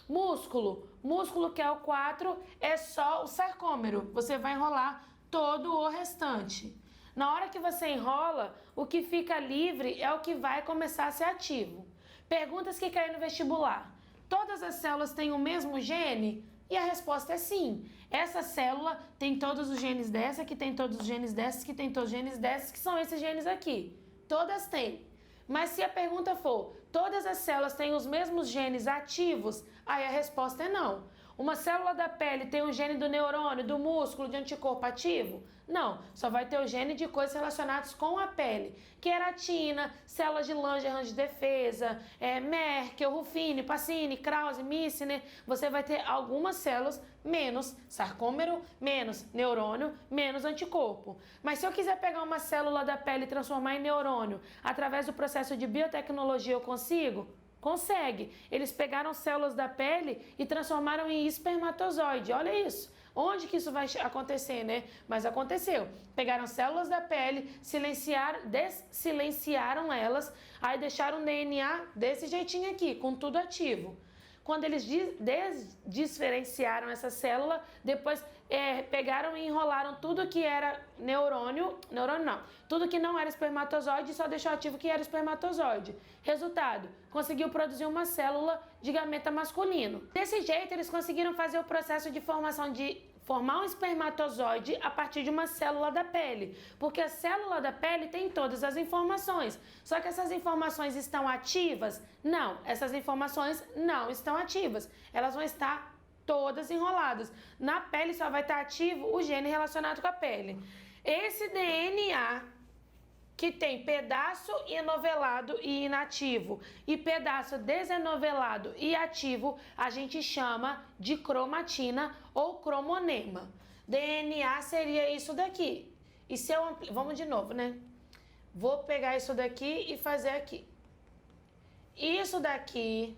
Músculo. Músculo, que é o 4, é só o sarcômero. Você vai enrolar todo o restante. Na hora que você enrola, o que fica livre é o que vai começar a ser ativo. Perguntas que caem no vestibular. Todas as células têm o mesmo gene? E a resposta é sim. Essa célula tem todos os genes dessa, que tem todos os genes dessas, que tem todos os genes dessas, que são esses genes aqui. Todas têm. Mas se a pergunta for, todas as células têm os mesmos genes ativos? Aí a resposta é não. Uma célula da pele tem o gene do neurônio, do músculo, de anticorpo ativo? Não, só vai ter o gene de coisas relacionadas com a pele. Queratina, células de Langerhans de defesa, Merkel, Ruffini, Pacini, Krause, Missner. Você vai ter algumas células menos sarcômero, menos neurônio, menos anticorpo. Mas se eu quiser pegar uma célula da pele e transformar em neurônio através do processo de biotecnologia, eu consigo? Consegue. Eles pegaram células da pele e transformaram em espermatozoide. Olha isso. Onde que isso vai acontecer, né? Mas aconteceu. Pegaram células da pele, dessilenciaram elas, aí deixaram o DNA desse jeitinho aqui, com tudo ativo. Quando eles desdiferenciaram essa célula, depois pegaram e enrolaram tudo que era neurônio não, tudo que não era espermatozoide e só deixou ativo que era espermatozoide. Resultado, conseguiu produzir uma célula de gameta masculino. Desse jeito, eles conseguiram fazer o processo de formar um espermatozoide a partir de uma célula da pele, porque a célula da pele tem todas as informações, só que essas informações estão ativas? Não, essas informações não estão ativas, elas vão estar todas enroladas. Na pele só vai estar ativo o gene relacionado com a pele. Esse DNA que tem pedaço enovelado e inativo e pedaço desenovelado e ativo, a gente chama de cromatina ou cromonema. DNA seria isso daqui. E se eu vamos de novo, né? Vou pegar isso daqui e fazer aqui. Isso daqui,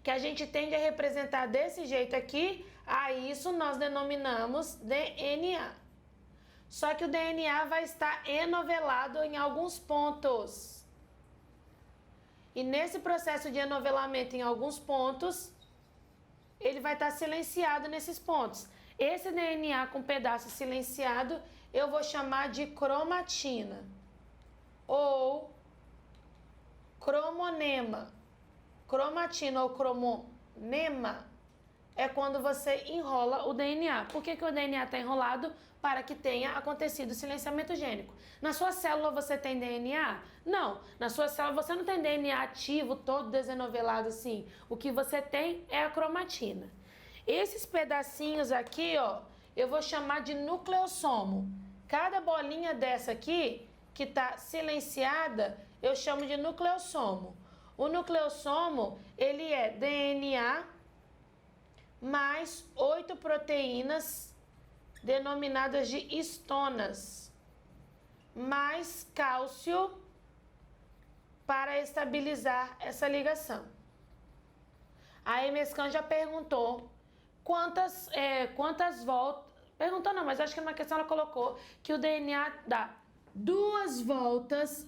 que a gente tende a representar desse jeito aqui, a isso nós denominamos DNA. Só que o DNA vai estar enovelado em alguns pontos. E nesse processo de enovelamento em alguns pontos, ele vai estar silenciado nesses pontos. Esse DNA com pedaço silenciado, eu vou chamar de cromatina ou cromonema. Cromatina ou cromonema é quando você enrola o DNA. Por que o DNA está enrolado? Para que tenha acontecido o silenciamento gênico. Na sua célula você tem DNA? Não. Na sua célula você não tem DNA ativo, todo desenovelado assim. O que você tem é a cromatina. Esses pedacinhos aqui, ó, eu vou chamar de nucleossomo. Cada bolinha dessa aqui, que está silenciada, eu chamo de nucleossomo. O nucleossomo, ele é DNA mais 8 proteínas denominadas de histonas, mais cálcio para estabilizar essa ligação. A Emescan já perguntou quantas voltas... Perguntou não, mas acho que numa questão ela colocou que o DNA dá duas voltas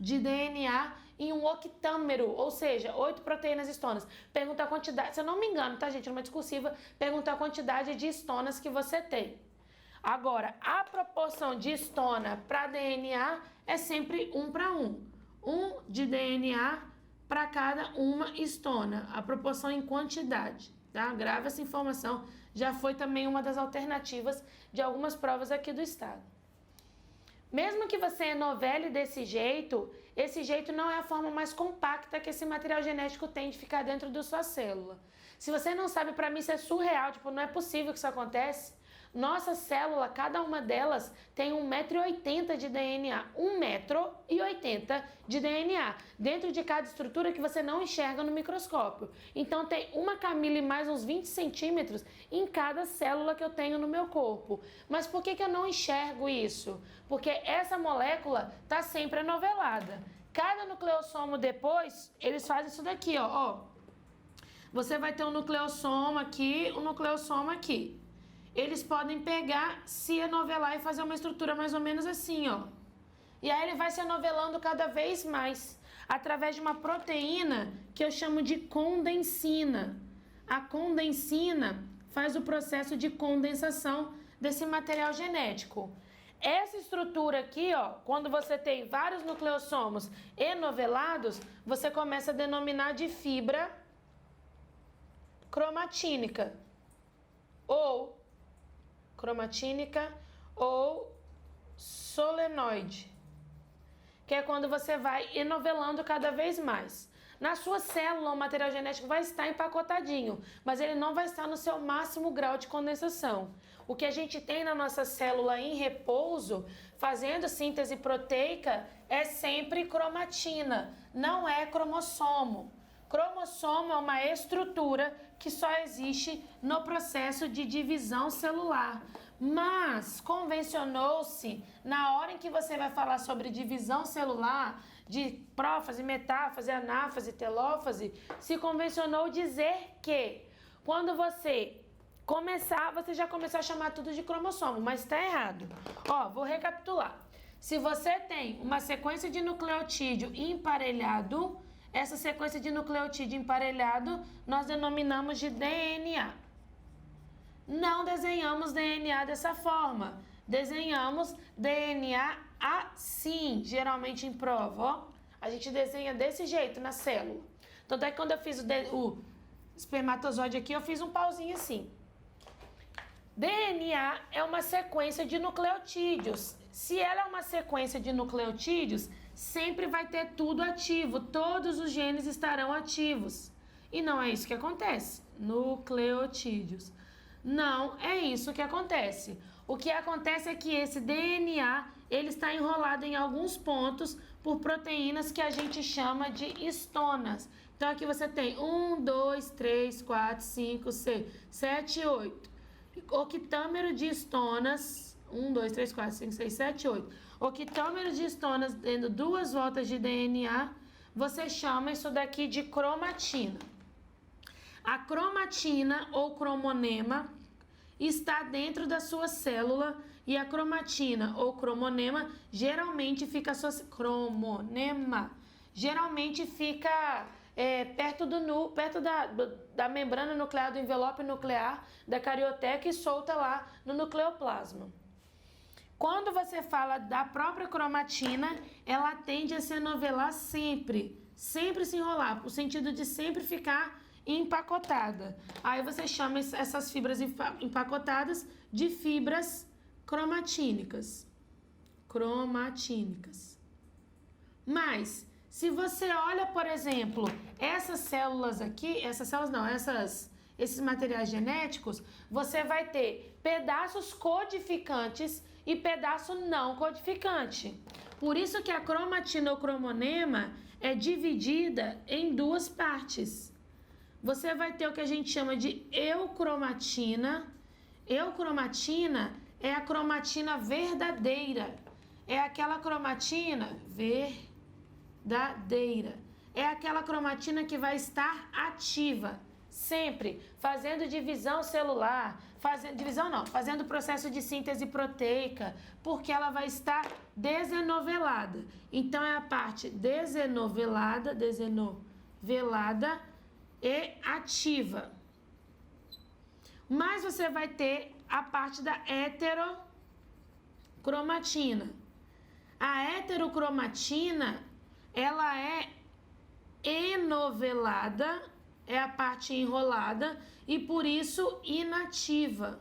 de DNA em um octâmero, ou seja, 8 proteínas histonas. Pergunta a quantidade, se eu não me engano, tá, gente, numa discursiva, pergunta a quantidade de histonas que você tem. Agora, a proporção de histona para DNA é sempre 1 para 1. 1 de DNA para cada uma histona, a proporção em quantidade, tá? Grave essa informação, já foi também uma das alternativas de algumas provas aqui do estado. Mesmo que você enovele desse jeito, esse jeito não é a forma mais compacta que esse material genético tem de ficar dentro da sua célula. Se você não sabe, para mim isso é surreal, tipo, não é possível que isso acontece. Nossa célula, cada uma delas tem 1,80 m de DNA, 1,80 m de DNA, dentro de cada estrutura que você não enxerga no microscópio. Então tem uma camila e mais uns 20 centímetros em cada célula que eu tenho no meu corpo. Mas por que eu não enxergo isso? Porque essa molécula está sempre enovelada. Cada nucleossomo depois, eles fazem isso daqui, ó. Você vai ter um nucleossomo aqui, um nucleossomo aqui. Eles podem pegar, se enovelar e fazer uma estrutura mais ou menos assim, ó. E aí ele vai se enovelando cada vez mais, através de uma proteína que eu chamo de condensina. A condensina faz o processo de condensação desse material genético. Essa estrutura aqui, ó, quando você tem vários nucleossomos enovelados, você começa a denominar de fibra cromatínica ou solenoide. que é quando você vai enovelando cada vez mais. Na sua célula, o material genético vai estar empacotadinho, mas ele não vai estar no seu máximo grau de condensação. O que a gente tem na nossa célula em repouso, fazendo síntese proteica, é sempre cromatina, não é cromossomo. Cromossomo é uma estrutura que só existe no processo de divisão celular. Mas convencionou-se, na hora em que você vai falar sobre divisão celular, de prófase, metáfase, anáfase, telófase, se convencionou dizer que quando você começar, você já começou a chamar tudo de cromossomo, mas está errado. Ó, vou recapitular. Se você tem uma sequência de nucleotídeo emparelhado, essa sequência de nucleotídeo emparelhado nós denominamos de DNA. Não desenhamos DNA dessa forma. Desenhamos DNA assim, geralmente em prova, ó. A gente desenha desse jeito na célula. Tanto é que quando eu fiz o espermatozoide aqui, eu fiz um pauzinho assim. DNA é uma sequência de nucleotídeos. Se ela é uma sequência de nucleotídeos, sempre vai ter tudo ativo, todos os genes estarão ativos. E não é isso que acontece. Nucleotídeos. Não é isso que acontece. O que acontece é que esse DNA, ele está enrolado em alguns pontos por proteínas que a gente chama de histonas. Então aqui você tem 1, 2, 3, 4, 5, 6, 7, 8. Octâmero de histonas, 1, 2, 3, 4, 5, 6, 7, 8. Octâmero de histonas tendo 2 voltas de DNA, você chama isso daqui de cromatina. A cromatina ou cromonema está dentro da sua célula e a cromatina ou cromonema geralmente fica perto da membrana nuclear, do envelope nuclear da carioteca e solta lá no nucleoplasma. Quando você fala da própria cromatina, ela tende a se enovelar sempre se enrolar, no sentido de sempre ficar empacotada. Aí você chama essas fibras empacotadas de fibras cromatínicas. Mas, se você olha, por exemplo, essas células aqui, esses materiais genéticos, você vai ter pedaços codificantes e pedaço não codificante. Por isso que a cromatina ou cromonema é dividida em 2 partes. Você vai ter o que a gente chama de eucromatina. Eucromatina é a cromatina verdadeira. É aquela cromatina verdadeira. É aquela cromatina que vai estar ativa, sempre fazendo divisão celular, fazendo processo de síntese proteica, porque ela vai estar desenovelada. Então é a parte desenovelada e ativa. Mas você vai ter a parte da heterocromatina. A heterocromatina, ela é enovelada, é a parte enrolada e por isso inativa.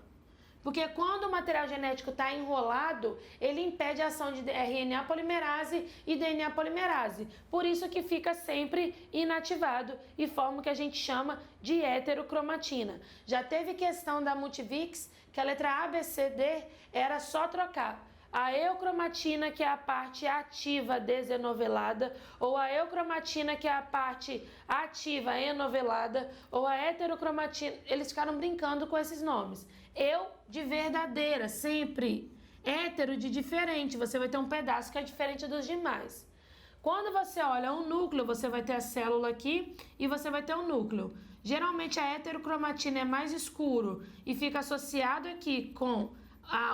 Porque quando o material genético está enrolado, ele impede a ação de RNA polimerase e DNA polimerase. Por isso que fica sempre inativado e forma o que a gente chama de heterocromatina. Já teve questão da Multivix, que a letra A, B, C, D era só trocar a eucromatina, que é a parte ativa desenovelada, ou a eucromatina, que é a parte ativa enovelada, ou a heterocromatina. Eles ficaram brincando com esses nomes. Eu de verdadeira, sempre. Hétero de diferente, você vai ter um pedaço que é diferente dos demais. Quando você olha um núcleo, você vai ter a célula aqui e você vai ter um núcleo. Geralmente a heterocromatina é mais escuro e fica associado aqui com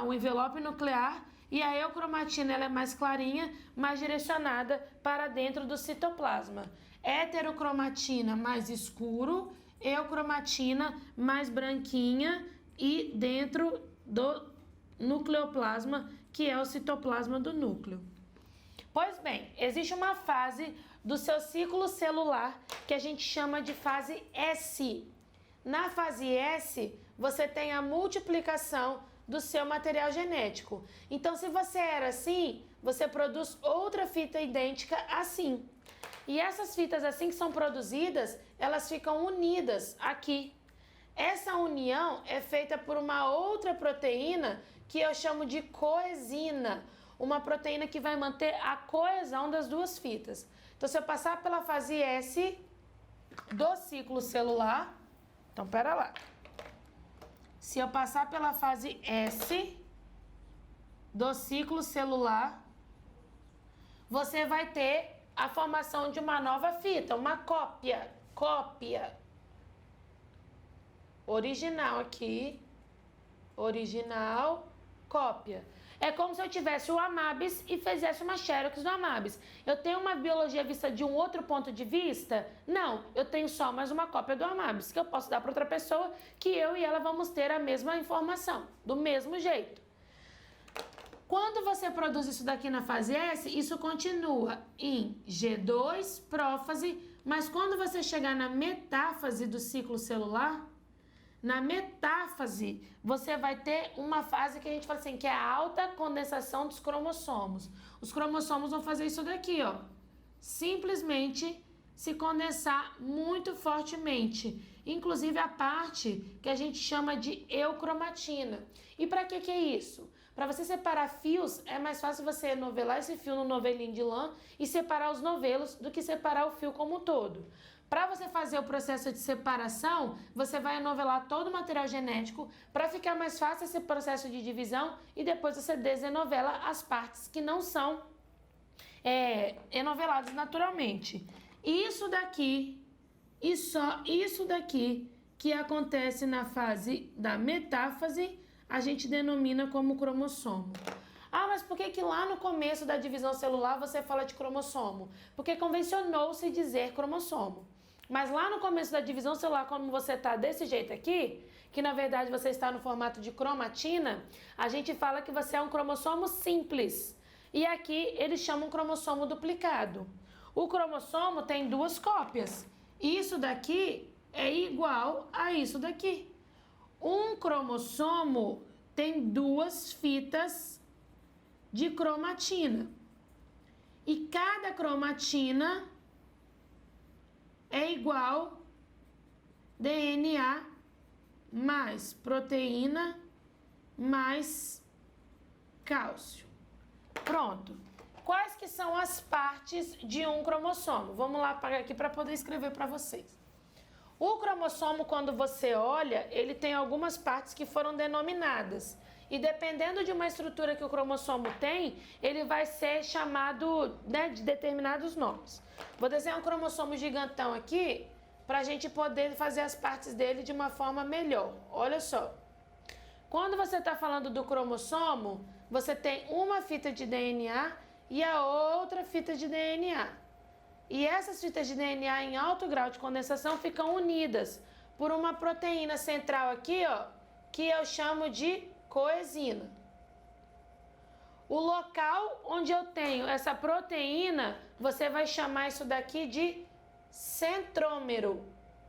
o envelope nuclear, e a eucromatina ela é mais clarinha, mais direcionada para dentro do citoplasma. Heterocromatina mais escuro, eucromatina mais branquinha e dentro do nucleoplasma, que é o citoplasma do núcleo. Pois bem, existe uma fase do seu ciclo celular que a gente chama de fase S. Na fase S, você tem a multiplicação do seu material genético. Então, se você era assim, você produz outra fita idêntica assim. E essas fitas assim que são produzidas, elas ficam unidas aqui. Essa união é feita por uma outra proteína que eu chamo de coesina, uma proteína que vai manter a coesão das duas fitas. Então, se eu passar pela fase S do ciclo celular, então, pera lá. Se eu passar pela fase S do ciclo celular, você vai ter a formação de uma nova fita, uma cópia. Original aqui, original, cópia. É como se eu tivesse o Amabis e fizesse uma Xerox do Amabis. Eu tenho uma biologia vista de um outro ponto de vista? Não, eu tenho só mais uma cópia do Amabis, que eu posso dar para outra pessoa, que eu e ela vamos ter a mesma informação, do mesmo jeito. Quando você produz isso daqui na fase S, isso continua em G2, prófase, mas quando você chegar na metáfase do ciclo celular, na metáfase, você vai ter uma fase que a gente fala assim, que é a alta condensação dos cromossomos. Os cromossomos vão fazer isso daqui, ó. Simplesmente se condensar muito fortemente. Inclusive a parte que a gente chama de eucromatina. E para que é isso? Para você separar fios, é mais fácil você novelar esse fio no novelinho de lã e separar os novelos do que separar o fio como um todo. Para você fazer o processo de separação, você vai novelar todo o material genético para ficar mais fácil esse processo de divisão e depois você desenovela as partes que não são enoveladas naturalmente. Isso daqui e só isso daqui que acontece na fase da metáfase, a gente denomina como cromossomo. Ah, mas por que lá no começo da divisão celular você fala de cromossomo? Porque convencionou-se dizer cromossomo. Mas lá no começo da divisão celular, quando você está desse jeito aqui, que na verdade você está no formato de cromatina, a gente fala que você é um cromossomo simples. E aqui eles chamam cromossomo duplicado. O cromossomo tem duas cópias. Isso daqui é igual a isso daqui. Um cromossomo tem duas fitas de cromatina. E cada cromatina é igual DNA mais proteína mais cálcio. Pronto. Quais que são as partes de um cromossomo? Vamos lá apagar aqui para poder escrever para vocês. O cromossomo, quando você olha, ele tem algumas partes que foram denominadas. E dependendo de uma estrutura que o cromossomo tem, ele vai ser chamado, de determinados nomes. Vou desenhar um cromossomo gigantão aqui, para a gente poder fazer as partes dele de uma forma melhor. Olha só. Quando você está falando do cromossomo, você tem uma fita de DNA e a outra fita de DNA. E essas fitas de DNA em alto grau de condensação ficam unidas por uma proteína central aqui, ó, que eu chamo de coesina. O local onde eu tenho essa proteína, você vai chamar isso daqui de centrômero.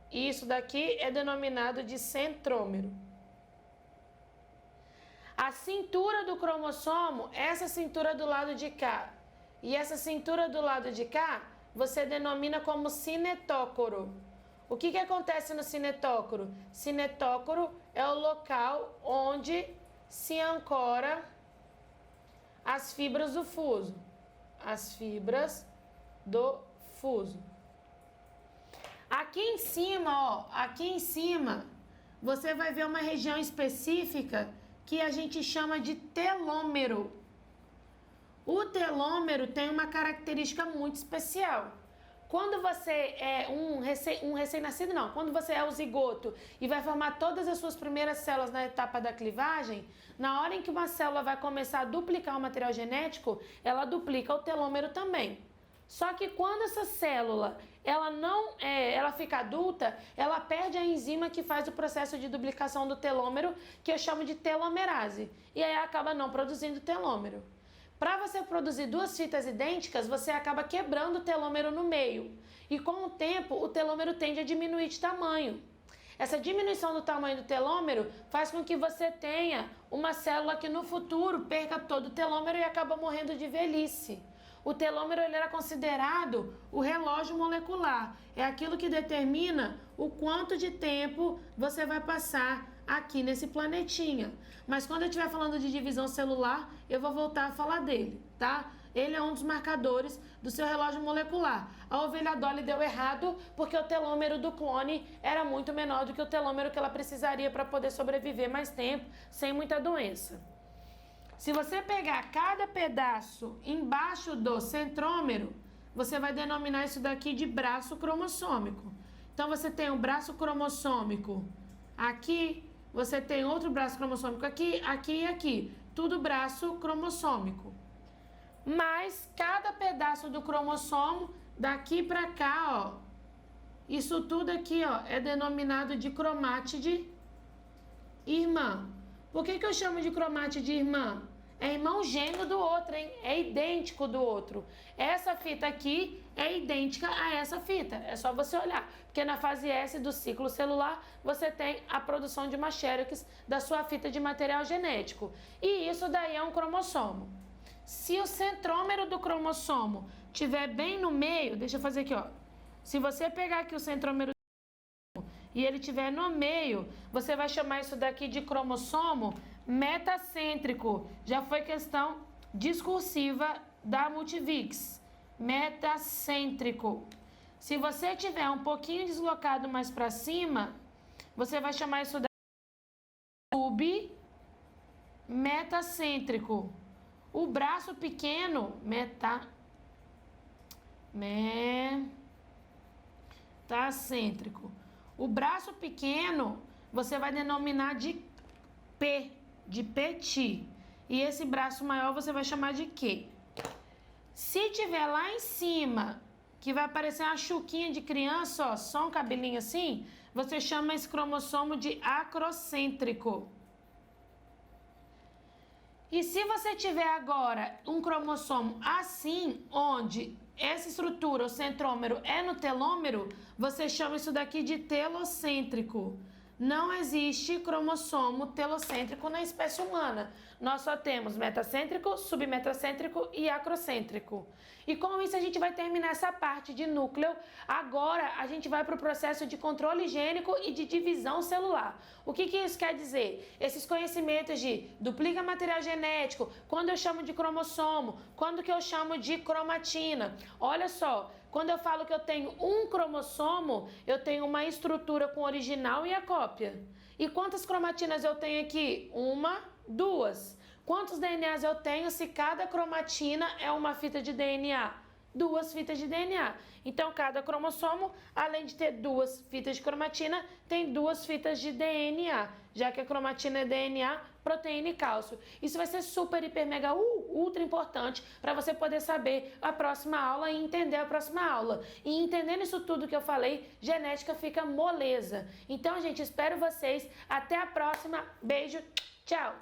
E isso daqui é denominado de centrômero. A cintura do cromossomo, essa cintura do lado de cá e essa cintura do lado de cá, você denomina como cinetócoro. O que acontece no cinetócoro? Cinetócoro é o local onde se ancora as fibras do fuso. As fibras do fuso. Aqui em cima, ó, aqui em cima, você vai ver uma região específica que a gente chama de telômero. O telômero tem uma característica muito especial. Quando você é um recém-nascido, não, quando você é o zigoto e vai formar todas as suas primeiras células na etapa da clivagem, na hora em que uma célula vai começar a duplicar o material genético, ela duplica o telômero também. Só que quando essa célula ela fica adulta, ela perde a enzima que faz o processo de duplicação do telômero, que eu chamo de telomerase, e aí acaba não produzindo telômero. Para você produzir duas fitas idênticas, você acaba quebrando o telômero no meio. E com o tempo, o telômero tende a diminuir de tamanho. Essa diminuição do tamanho do telômero faz com que você tenha uma célula que no futuro perca todo o telômero e acaba morrendo de velhice. O telômero ele era considerado o relógio molecular. É aquilo que determina o quanto de tempo você vai passar aqui nesse planetinha. Mas quando eu estiver falando de divisão celular, eu vou voltar a falar dele, tá? Ele é um dos marcadores do seu relógio molecular. A ovelha Dolly deu errado porque o telômero do clone era muito menor do que o telômero que ela precisaria para poder sobreviver mais tempo, sem muita doença. Se você pegar cada pedaço embaixo do centrômero, você vai denominar isso daqui de braço cromossômico. Então, você tem um braço cromossômico aqui, você tem outro braço cromossômico aqui, aqui e aqui. Tudo braço cromossômico. Mas cada pedaço do cromossomo, daqui para cá, ó, isso tudo aqui, ó, é denominado de cromátide irmã. Por que eu chamo de cromátide irmã? É irmão gêmeo do outro, hein? É idêntico do outro. Essa fita aqui é idêntica a essa fita. É só você olhar. Porque na fase S do ciclo celular, você tem a produção de uma xerox da sua fita de material genético. E isso daí é um cromossomo. Se o centrômero do cromossomo estiver bem no meio, deixa eu fazer aqui, ó. Se você pegar aqui o centrômero e ele estiver no meio, você vai chamar isso daqui de cromossomo metacêntrico. Já foi questão discursiva da Multivix. Metacêntrico. Se você tiver um pouquinho deslocado mais para cima, você vai chamar isso daqui de submetacêntrico. O braço pequeno, metacêntrico. O braço pequeno, você vai denominar de P, de petit. E esse braço maior você vai chamar de Q. Se tiver lá em cima, que vai aparecer uma chuquinha de criança, ó, só um cabelinho assim, você chama esse cromossomo de acrocêntrico. E se você tiver agora um cromossomo assim, onde essa estrutura, o centrômero, é no telômero, você chama isso daqui de telocêntrico. Não existe cromossomo telocêntrico na espécie humana. Nós só temos metacêntrico, submetacêntrico e acrocêntrico. E com isso a gente vai terminar essa parte de núcleo. Agora a gente vai para o processo de controle gênico e de divisão celular. O que isso quer dizer? Esses conhecimentos de duplica material genético, quando eu chamo de cromossomo, quando que eu chamo de cromatina. Olha só, quando eu falo que eu tenho um cromossomo, eu tenho uma estrutura com o original e a cópia. E quantas cromatinas eu tenho aqui? Uma, duas. Quantos DNAs eu tenho se cada cromatina é uma fita de DNA? Duas fitas de DNA. Então, cada cromossomo, além de ter duas fitas de cromatina, tem duas fitas de DNA, já que a cromatina é DNA, proteína e cálcio. Isso vai ser super, hiper, mega, ultra importante para você poder saber a próxima aula e entender a próxima aula. E entendendo isso tudo que eu falei, genética fica moleza. Então, gente, espero vocês. Até a próxima. Beijo. Tchau.